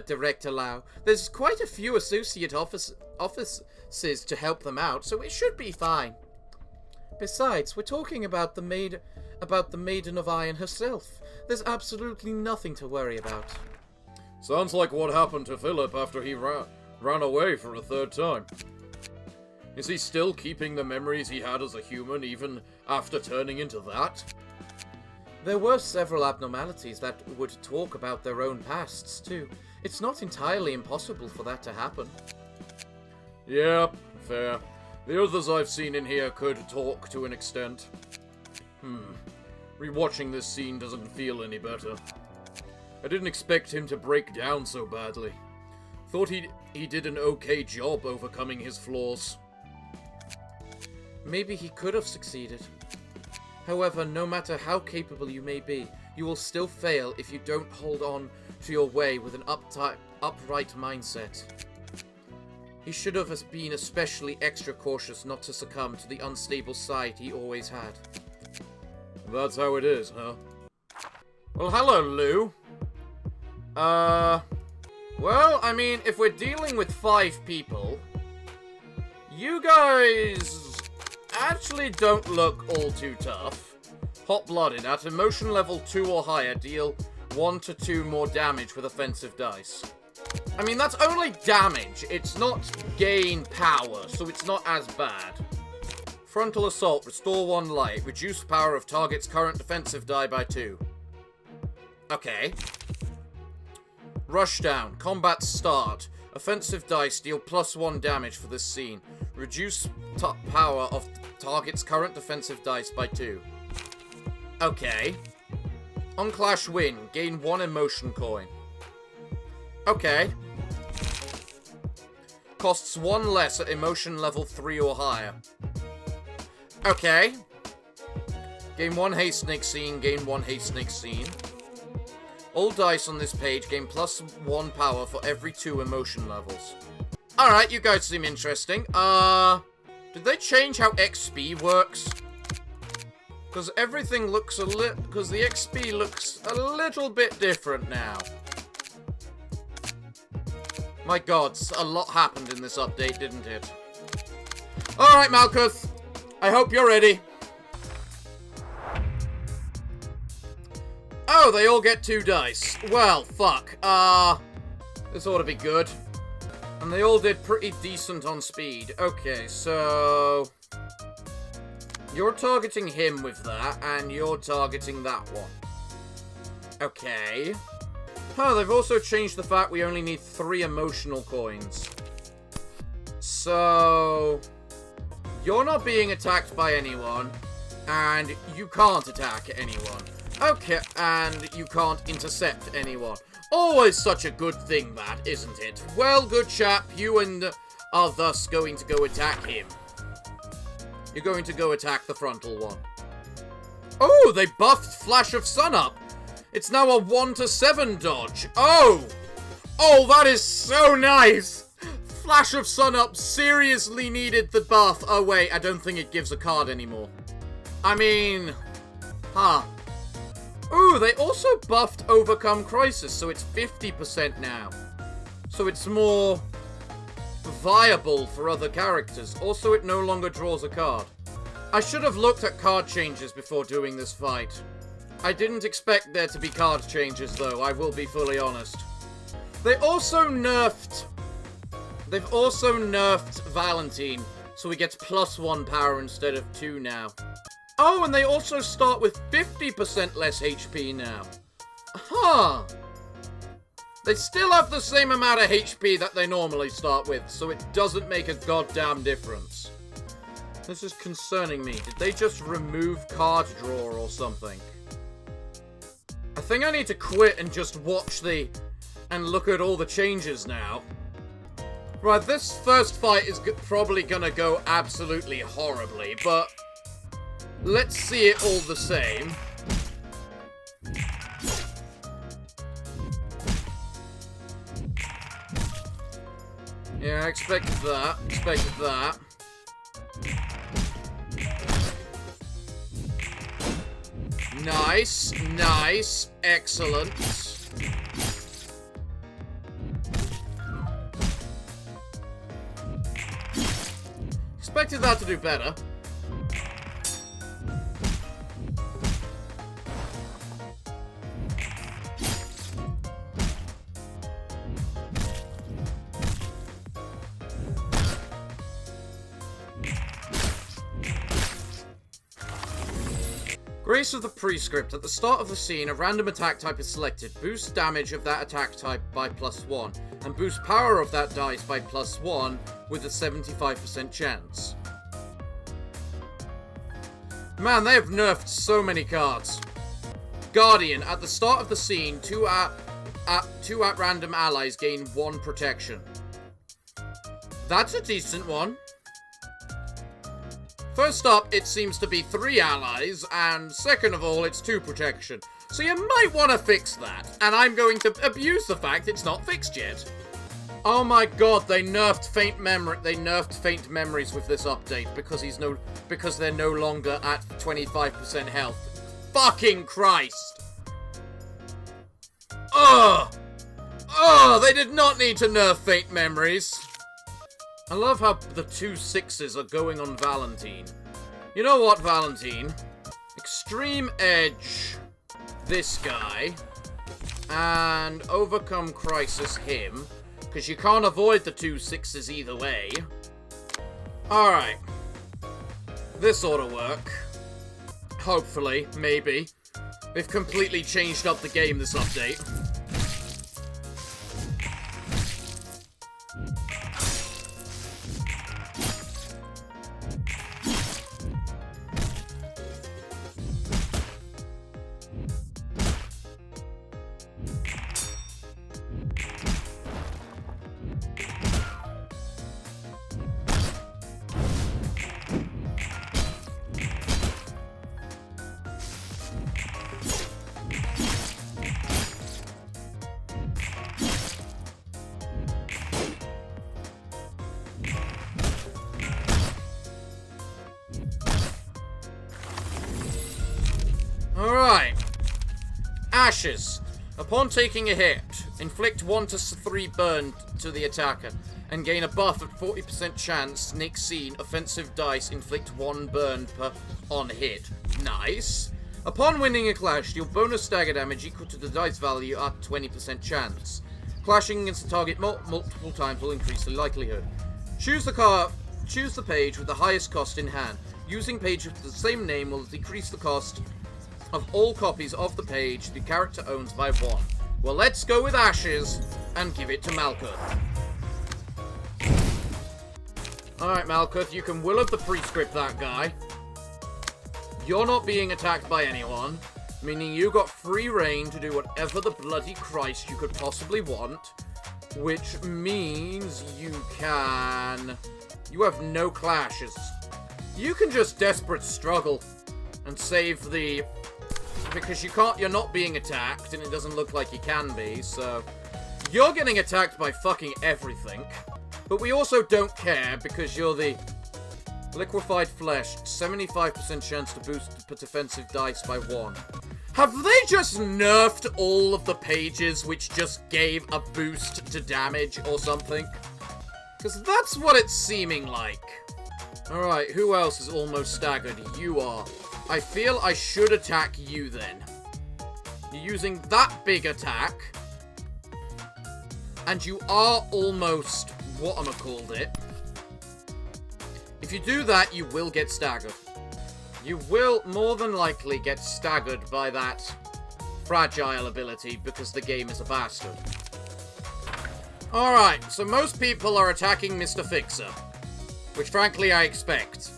Director Lau. There's quite a few associate offices to help them out, so it should be fine. Besides, we're talking about the Maiden of Iron herself. There's absolutely nothing to worry about. Sounds like what happened to Philip after he ran away for a third time. Is he still keeping the memories he had as a human even after turning into that? There were several abnormalities that would talk about their own pasts, too. It's not entirely impossible for that to happen. Yeah, fair. The others I've seen in here could talk to an extent. Rewatching this scene doesn't feel any better. I didn't expect him to break down so badly. Thought he did an okay job overcoming his flaws. Maybe he could have succeeded. However, no matter how capable you may be, you will still fail if you don't hold on to your way with an upright mindset. He should have been especially extra cautious not to succumb to the unstable side he always had. That's how it is, huh? Well, hello, Lou. Well, I mean, if we're dealing with 5 people, you guys actually don't look all too tough. Hot-blooded, at emotion level 2 or higher, deal 1 to 2 more damage with offensive dice. I mean, that's only damage. It's not gain power, so it's not as bad. Frontal Assault. Restore 1 life. Reduce power of target's current defensive die by 2. Okay. Rushdown. Combat start. Offensive dice deal +1 damage for this scene. Reduce power of target's current defensive dice by 2. Okay. On Clash Win. Gain 1 emotion coin. Okay. Costs 1 less at emotion level 3 or higher. Okay. Gain 1 haste snake scene. Gain 1 haste snake scene. All dice on this page gain +1 power for every 2 emotion levels. Alright, you guys seem interesting. Did they change how XP works? Because everything looks because the XP looks a little bit different now. My god, a lot happened in this update, didn't it? Alright, Malkuth. I hope you're ready. Oh, they all get 2 dice. Well, fuck. This ought to be good. And they all did pretty decent on speed. Okay, so... You're targeting him with that, and you're targeting that one. Okay. Oh, they've also changed the fact we only need 3 emotional coins. So... You're not being attacked by anyone, and you can't attack anyone. Okay, and you can't intercept anyone. Always such a good thing, that, isn't it? Well, good chap, you are thus going to go attack him. You're going to go attack the frontal one. Oh, they buffed Flash of Sunup. It's now a 1 to 7 dodge. Oh! Oh, that is so nice! Flash of Sunup seriously needed the buff. Oh, wait, I don't think it gives a card anymore. I mean... Huh. Ooh, they also buffed Overcome Crisis, so it's 50% now. So it's more viable for other characters. Also, it no longer draws a card. I should have looked at card changes before doing this fight. I didn't expect there to be card changes, though, I will be fully honest. They've also nerfed Valentine, so he gets +1 power instead of 2 now. Oh, and they also start with 50% less HP now. Huh. They still have the same amount of HP that they normally start with, so it doesn't make a goddamn difference. This is concerning me. Did they just remove card draw or something? I think I need to quit and just watch and look at all the changes now. Right, this first fight is probably gonna go absolutely horribly, but let's see it all the same. Yeah, I expected that. Expected that. Nice. Nice. Excellent. Expected that to do better. Grace of the Prescript. At the start of the scene, a random attack type is selected. Boost damage of that attack type by +1, and boost power of that dice by +1 with a 75% chance. Man, they have nerfed so many cards. Guardian. At the start of the scene, two at random allies gain 1 protection. That's a decent one. First up, it seems to be 3 allies, and second of all, it's 2 protection. So you might want to fix that, and I'm going to abuse the fact it's not fixed yet. Oh my god, they nerfed Faint Memories with this update because they're no longer at 25% health. Fucking Christ! Ugh! Ugh! They did not need to nerf Faint Memories. I love how the 2 6s are going on Valentine. You know what, Valentine? Extreme Edge this guy. And overcome crisis him. Because you can't avoid the 2 6s either way. Alright. This ought to work. Hopefully. Maybe. They've completely changed up the game this update. Alright. Ashes. Upon taking a hit, inflict 1 to 3 burn to the attacker, and gain a buff at 40% chance, next scene, offensive dice, inflict 1 burn per on hit. Nice. Upon winning a clash, deal bonus stagger damage equal to the dice value at 20% chance. Clashing against the target multiple times will increase the likelihood. Choose the page with the highest cost in hand. Using pages with the same name will decrease the cost of all copies of the page the character owns by 1. Well, let's go with Ashes and give it to Malkuth. Alright, Malkuth, you can Will of the Prescript that guy. You're not being attacked by anyone, meaning you got free reign to do whatever the bloody Christ you could possibly want, which means you have no clashes. You can just desperate struggle and save the... Because you're not being attacked, and it doesn't look like you can be, so... You're getting attacked by fucking everything. But we also don't care, because you're the... Liquefied Flesh, 75% chance to boost the defensive dice by 1. Have they just nerfed all of the pages which just gave a boost to damage or something? Because that's what it's seeming like. Alright, who else is almost staggered? You are. I feel I should attack you then. You're using that big attack. And you are almost whatchamacallit. If you do that, you will get staggered. You will more than likely get staggered by that fragile ability because the game is a bastard. Alright, so most people are attacking Mr. Fixer. Which frankly I expect.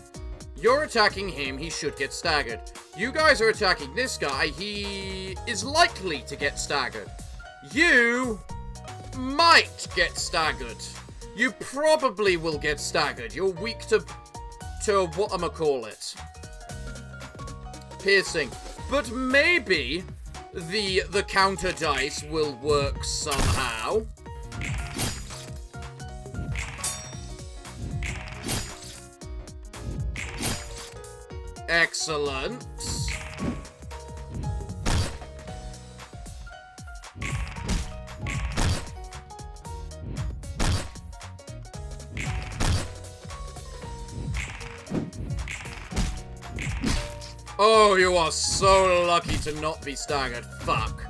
You're attacking him, he should get staggered. You guys are attacking this guy, he is likely to get staggered. You might get staggered. You probably will get staggered. You're weak to whatchamacallit. Piercing. But maybe the counter dice will work somehow. Excellent. Oh, you are so lucky to not be staggered. Fuck.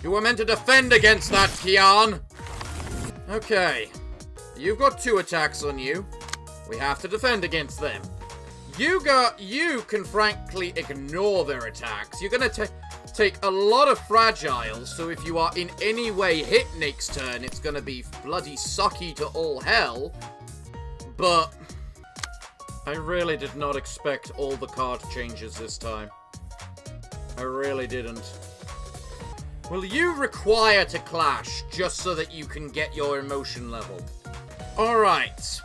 You were meant to defend against that, Kian. Okay. You've got 2 attacks on you. We have to defend against them. You can frankly ignore their attacks. You're gonna take a lot of fragiles, so if you are in any way hit next turn, it's gonna be bloody sucky to all hell. But I really did not expect all the card changes this time. I really didn't. Will you require to clash just so that you can get your emotion level? Alright.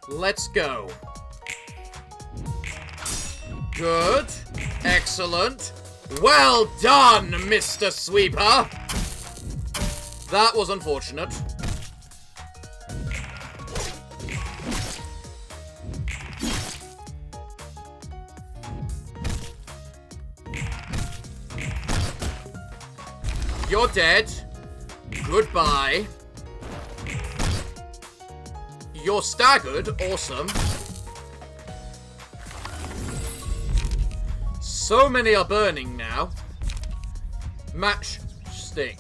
Let's go. Good. Excellent. Well done, Mr. Sweeper. That was unfortunate. You're dead. Goodbye. You're staggered. Awesome. So many are burning now. Matchstick.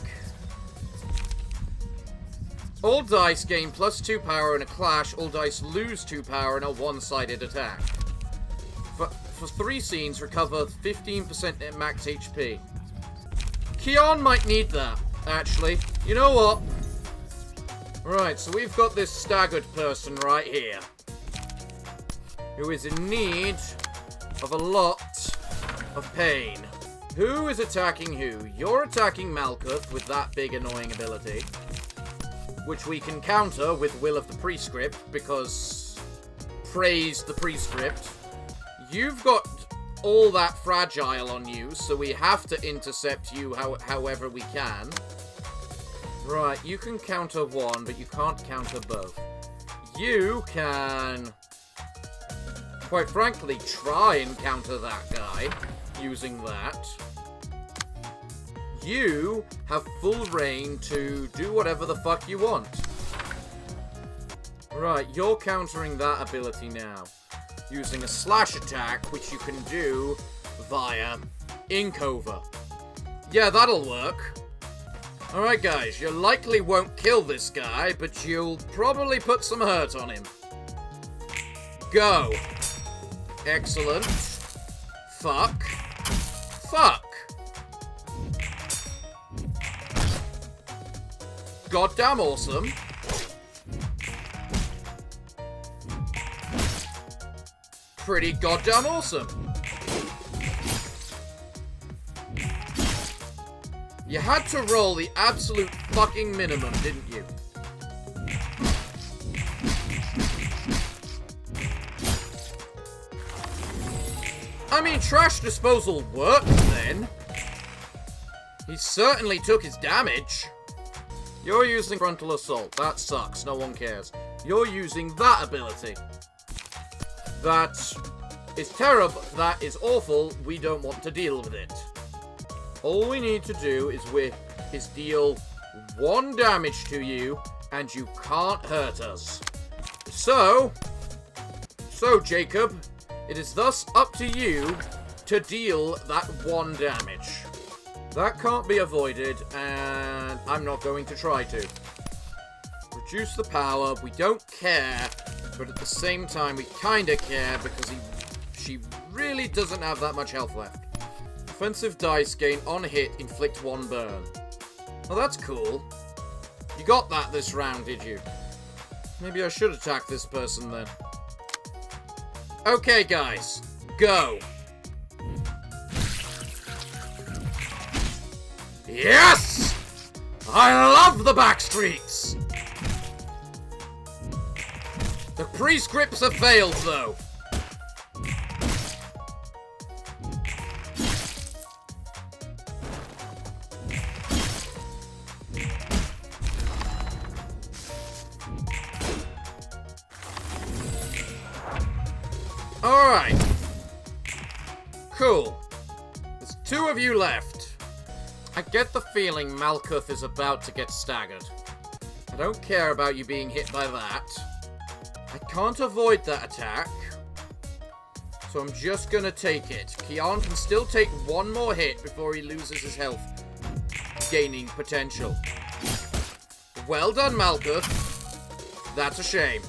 All dice gain +2 power in a clash. All dice lose 2 power in a one-sided attack. For 3 scenes, recover 15% at max HP. Keon might need that, actually. You know what? Right, so we've got this staggered person right here, who is in need of a lot of pain. Who is attacking who? You're attacking Malkuth with that big annoying ability, which we can counter with Will of the Prescript, because praise the Prescript. You've got all that fragile on you, so we have to intercept you however we can. Right, you can counter one, but you can't counter both. You can, quite frankly, try and counter that guy using that. You have full reign to do whatever the fuck you want. Right, you're countering that ability now, using a slash attack, which you can do via Inkover. Yeah, that'll work. Alright guys, you likely won't kill this guy, but you'll probably put some hurt on him. Go. Excellent. Fuck. Fuck. Goddamn awesome. Pretty goddamn awesome. You had to roll the absolute fucking minimum, didn't you? I mean, trash disposal worked then. He certainly took his damage. You're using frontal assault. That sucks. No one cares. You're using that ability. That is terrible. That is awful. We don't want to deal with it. All we need to do is deal 1 damage to you, and you can't hurt us. So, Jacob, it is thus up to you to deal that 1 damage. That can't be avoided, and I'm not going to try to. Reduce the power. We don't care, but at the same time, we kinda care because she really doesn't have that much health left. Offensive dice gain on hit, inflict 1 burn. Well, that's cool. You got that this round, did you? Maybe I should attack this person then. Okay, guys. Go. Yes! I love the back streets! The prescripts have failed, though. Alright. Cool. There's 2 of you left. I get the feeling Malkuth is about to get staggered. I don't care about you being hit by that. I can't avoid that attack. So I'm just gonna take it. Keon can still take 1 more hit before he loses his health gaining potential. Well done, Malkuth. That's a shame.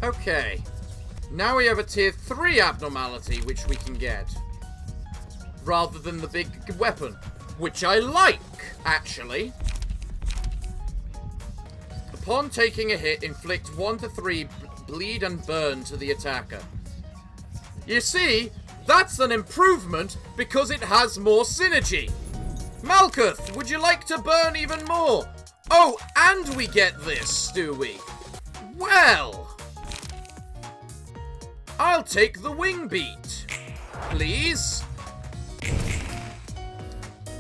Okay, now we have a tier 3 abnormality which we can get, rather than the big weapon, which I like, actually. Upon taking a hit, inflict 1 to 3 bleed and burn to the attacker. You see, that's an improvement because it has more synergy. Malkuth, would you like to burn even more? Oh, and we get this, do we? Well, I'll take the wing beat, please.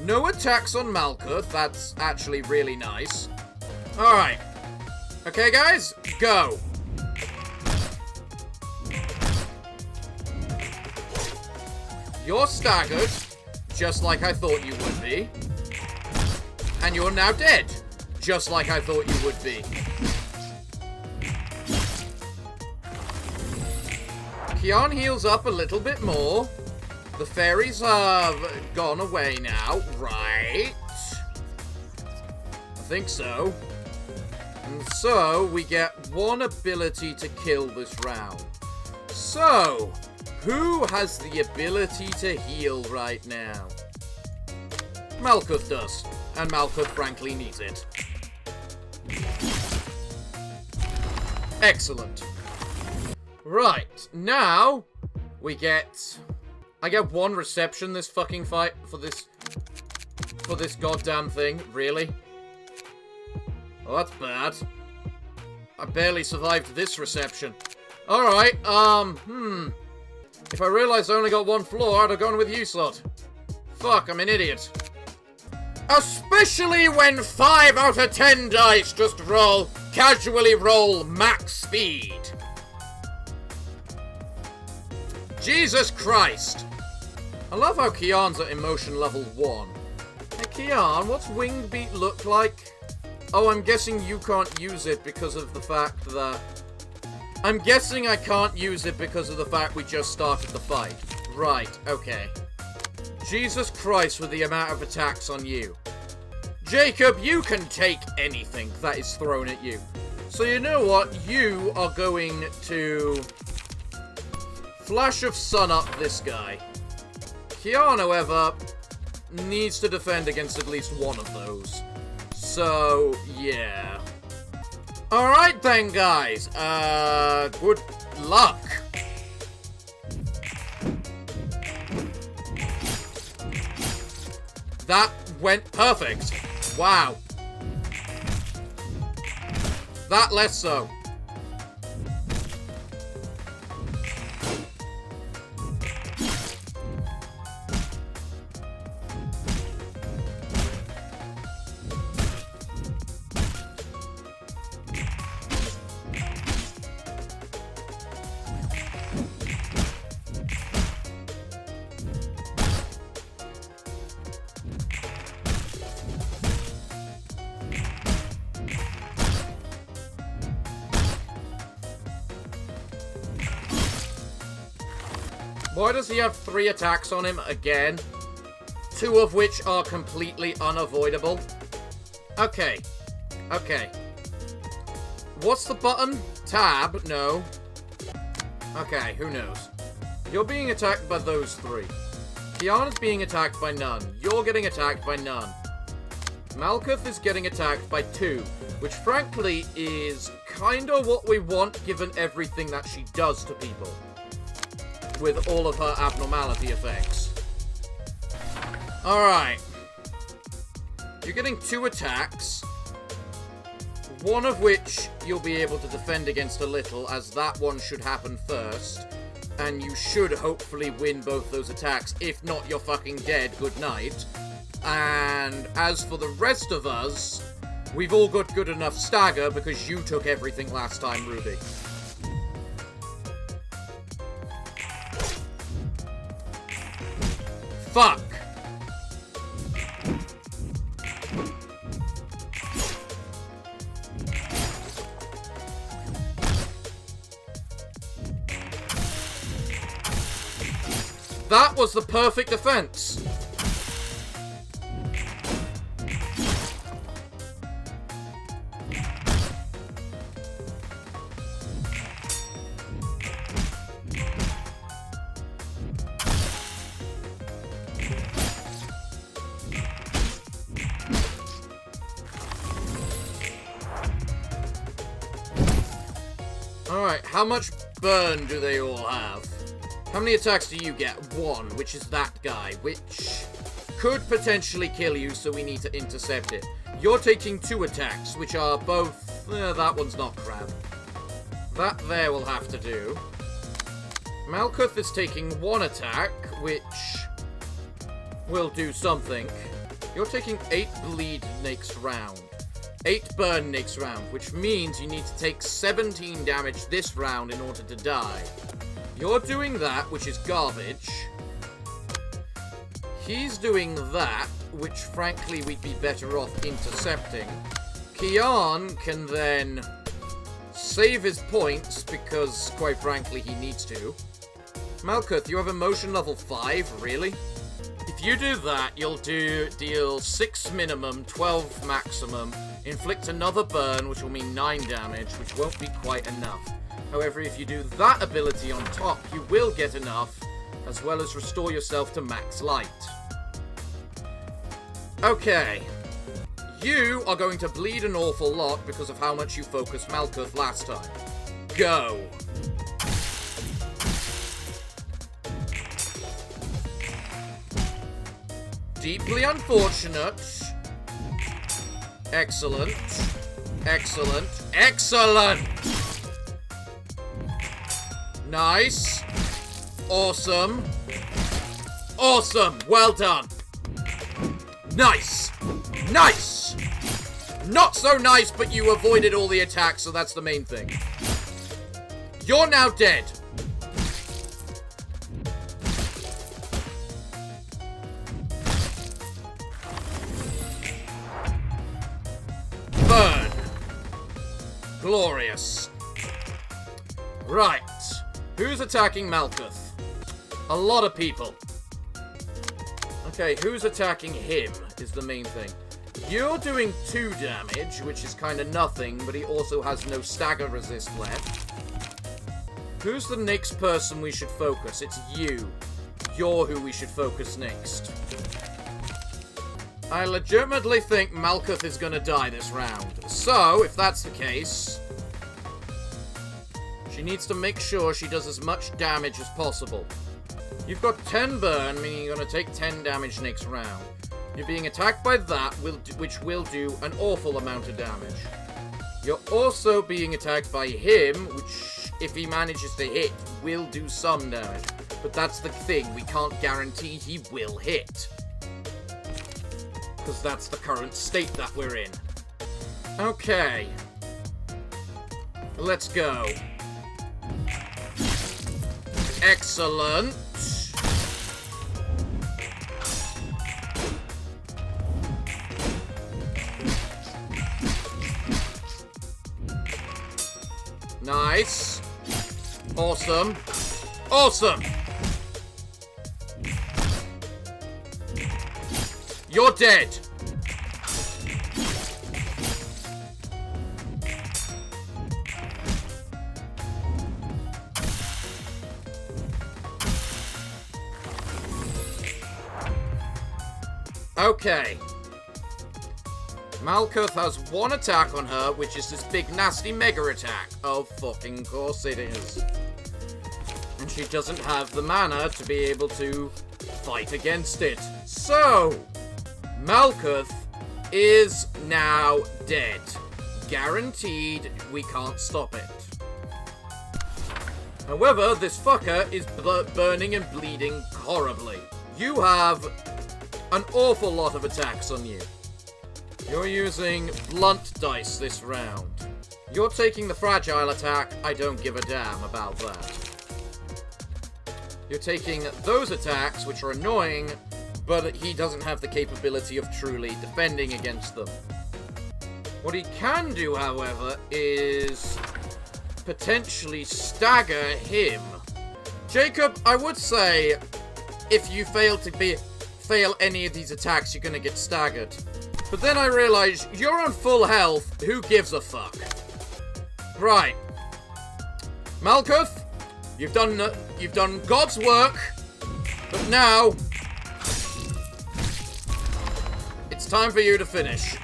No attacks on Malkuth. That's actually really nice. Alright. Okay, guys, go. You're staggered, just like I thought you would be. And you're now dead, just like I thought you would be. Kian heals up a little bit more. The fairies have gone away now, right? I think so. And so, we get one ability to kill this round. So, who has the ability to heal right now? Malkuth does. And Malkuth frankly needs it. Excellent. Right, now we get... I get one reception this fucking fight for this goddamn thing. Really? Oh, that's bad. I barely survived this reception. Alright, if I realized I only got one floor, I'd have gone with you, Slot. Fuck, I'm an idiot. Especially when 5 out of 10 dice just casually roll max speed. Jesus Christ. I love how Kian's at emotion level 1. Hey Kian, what's Winged Beat look like? Oh, I'm guessing you can't use it because of the fact that... I'm guessing I can't use it because of the fact we just started the fight. Right, okay. Jesus Christ with the amount of attacks on you. Jacob, you can take anything that is thrown at you. So you know what? You are going to... Flash of Sun up this guy. Kian, however, needs to defend against at least one of those. So, yeah. Alright then, guys. Good luck. That went perfect. Wow. That less so. Why does he have 3 attacks on him again? 2 of which are completely unavoidable. Okay. Okay. What's the button? Tab? No. Okay, who knows? You're being attacked by those 3. Kiana's being attacked by none. You're getting attacked by none. Malkuth is getting attacked by 2, which frankly is kind of what we want given everything that she does to people. With all of her abnormality effects. Alright. You're getting 2 attacks. One of which you'll be able to defend against a little, as that one should happen first. And you should hopefully win both those attacks. If not, you're fucking dead. Good night. And as for the rest of us, we've all got good enough stagger because you took everything last time, Ruby. Fuck! That was the perfect defense! Alright, how much burn do they all have? How many attacks do you get? 1, which is that guy, which could potentially kill you, so we need to intercept it. You're taking 2 attacks, which are both... that one's not crap. That there will have to do. Malkuth is taking 1 attack, which will do something. You're taking 8 bleed next round. 8 burn next round, which means you need to take 17 damage this round in order to die. You're doing that, which is garbage. He's doing that, which frankly we'd be better off intercepting. Kian can then save his points because, quite frankly, he needs to. Malkuth, you have emotion level 5, really? If you do that, you'll deal 6 minimum, 12 maximum, inflict another burn, which will mean 9 damage, which won't be quite enough. However, if you do that ability on top, you will get enough, as well as restore yourself to max light. Okay. You are going to bleed an awful lot because of how much you focused Malkuth last time. Go! Deeply unfortunate. Excellent. Excellent. Excellent! Nice. Awesome. Awesome! Well done! Nice! Nice! Not so nice, but you avoided all the attacks, so that's the main thing. You're now dead. Burn. Glorious. Right. Who's attacking Malkuth? A lot of people. Okay, who's attacking him is the main thing. You're doing 2 damage, which is kind of nothing, but he also has no stagger resist left. Who's the next person we should focus? It's you. You're who we should focus next. I legitimately think Malkuth is gonna die this round. So, if that's the case, she needs to make sure she does as much damage as possible. You've got 10 burn, meaning you're gonna take 10 damage next round. You're being attacked by that, which will do an awful amount of damage. You're also being attacked by him, which, if he manages to hit, will do some damage. But that's the thing, we can't guarantee he will hit. Because that's the current state that we're in. Okay. Let's go. Excellent. Nice. Awesome. Awesome! You're dead! Okay. Malkuth has 1 attack on her, which is this big nasty mega attack. Oh, fucking course it is. And she doesn't have the mana to be able to fight against it. So, Malkuth is now dead. Guaranteed we can't stop it. However, this fucker is burning and bleeding horribly. You have an awful lot of attacks on you. You're using blunt dice this round. You're taking the fragile attack. I don't give a damn about that. You're taking those attacks, which are annoying, but he doesn't have the capability of truly defending against them. What he can do, however, is potentially stagger him. Jacob, I would say, if you fail any of these attacks, you're gonna get staggered. But then I realized, you're on full health, who gives a fuck? Right. Malkuth, you've done God's work, but now it's time for you to finish.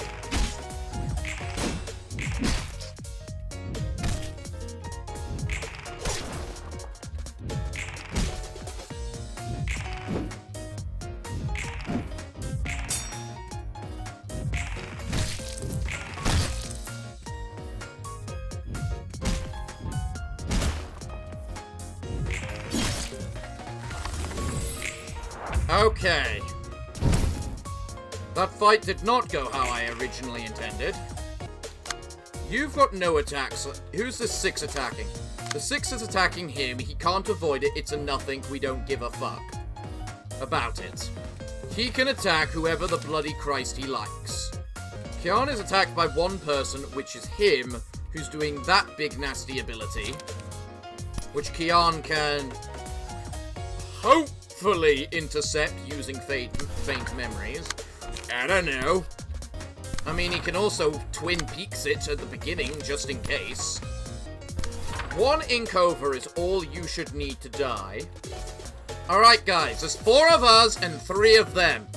Okay. That fight did not go how I originally intended. You've got no attacks. Who's the 6 attacking? The 6 is attacking him. He can't avoid it. It's a nothing. We don't give a fuck about it. He can attack whoever the bloody Christ he likes. Kian is attacked by one person, which is him, who's doing that big nasty ability, which Kian can hopefully intercept using faint memories. I don't know. I mean, he can also Twin Peaks it at the beginning, just in case. 1 ink over is all you should need to die. Alright, guys, there's 4 of us and 3 of them.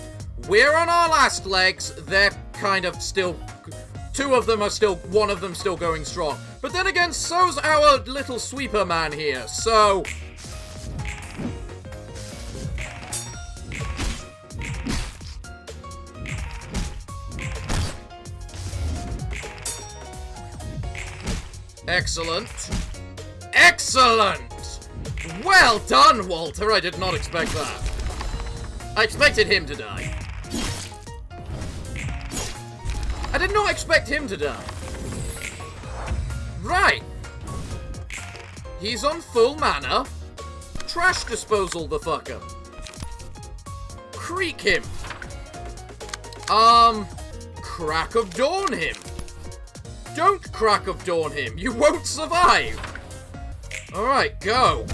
We're on our last legs. They're kind of still... 2 of them are still... 1 of them still going strong. But then again, so's our little sweeper man here, so... Excellent. Excellent! Well done, Walter. I did not expect that. I expected him to die. I did not expect him to die. Right. He's on full mana. Trash disposal the fucker. Creak him. Crack of dawn him. Don't crack of dawn him. You won't survive. Alright, go.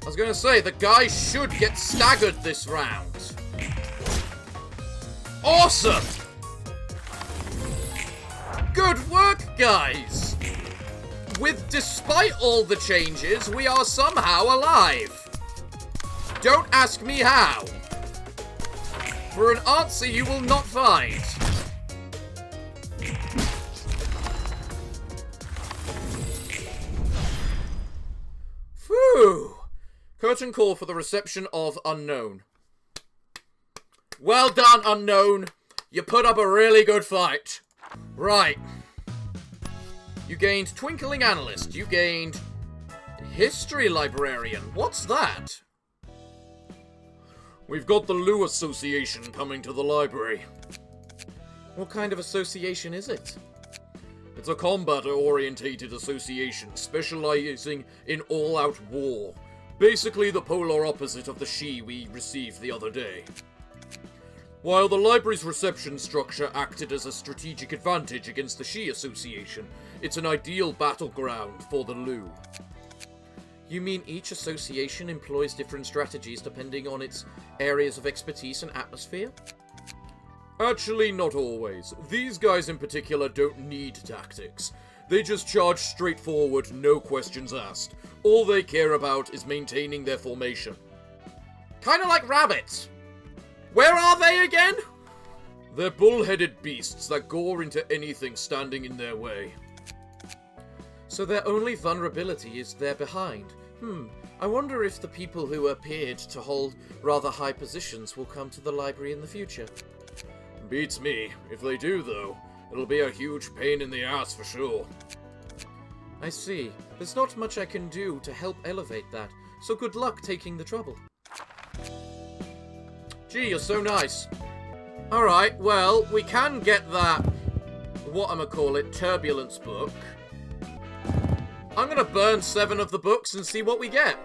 I was going to say, the guy should get staggered this round. Awesome! Good work, guys! Despite all the changes, we are somehow alive. Don't ask me how. For an answer you will not find. Phew. Curtain call for the reception of Unknown. Well done, Unknown. You put up a really good fight. Right. You gained Twinkling Analyst. You gained History Librarian. What's that? We've got the Lou Association coming to the library. What kind of association is it? It's a combat-orientated association specializing in all-out war. Basically the polar opposite of the Shi we received the other day. While the library's reception structure acted as a strategic advantage against the Shi Association, it's an ideal battleground for the Lu. You mean each association employs different strategies depending on its areas of expertise and atmosphere? Actually, not always. These guys in particular don't need tactics. They just charge straight forward, no questions asked. All they care about is maintaining their formation. Kinda like rabbits. Where are they again? They're bull-headed beasts that gore into anything standing in their way. So their only vulnerability is they're behind. I wonder if the people who appeared to hold rather high positions will come to the library in the future. Beats me. If they do, though, it'll be a huge pain in the ass for sure. I see. There's not much I can do to help elevate that, so good luck taking the trouble. Gee, you're so nice. Alright, well, we can get that, whatchamacallit, Turbulence book. I'm gonna burn 7 of the books and see what we get.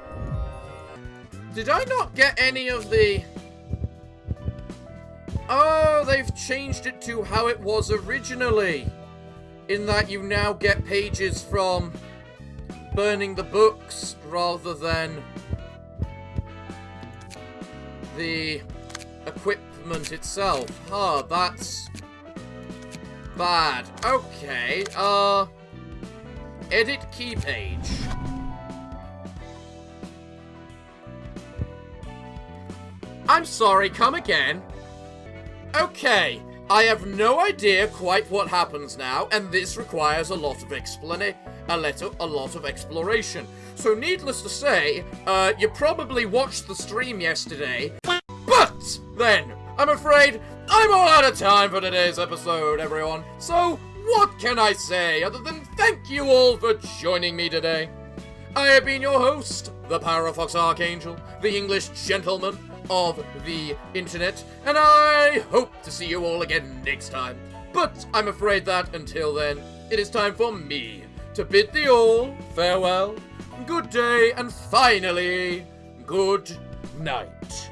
Did I not get any of the... Oh, they've changed it to how it was originally. In that you now get pages from burning the books rather than the equipment itself. That's bad. Okay, edit key page. I'm sorry, come again. Okay, I have no idea quite what happens now, and this requires a lot of exploration. So needless to say, you probably watched the stream yesterday, but then, I'm afraid I'm all out of time for today's episode, everyone. So, what can I say other than thank you all for joining me today? I have been your host, the Parafox Archangel, the English gentleman of the internet, and I hope to see you all again next time. But I'm afraid that until then, it is time for me to bid thee all farewell, good day, and finally, good night.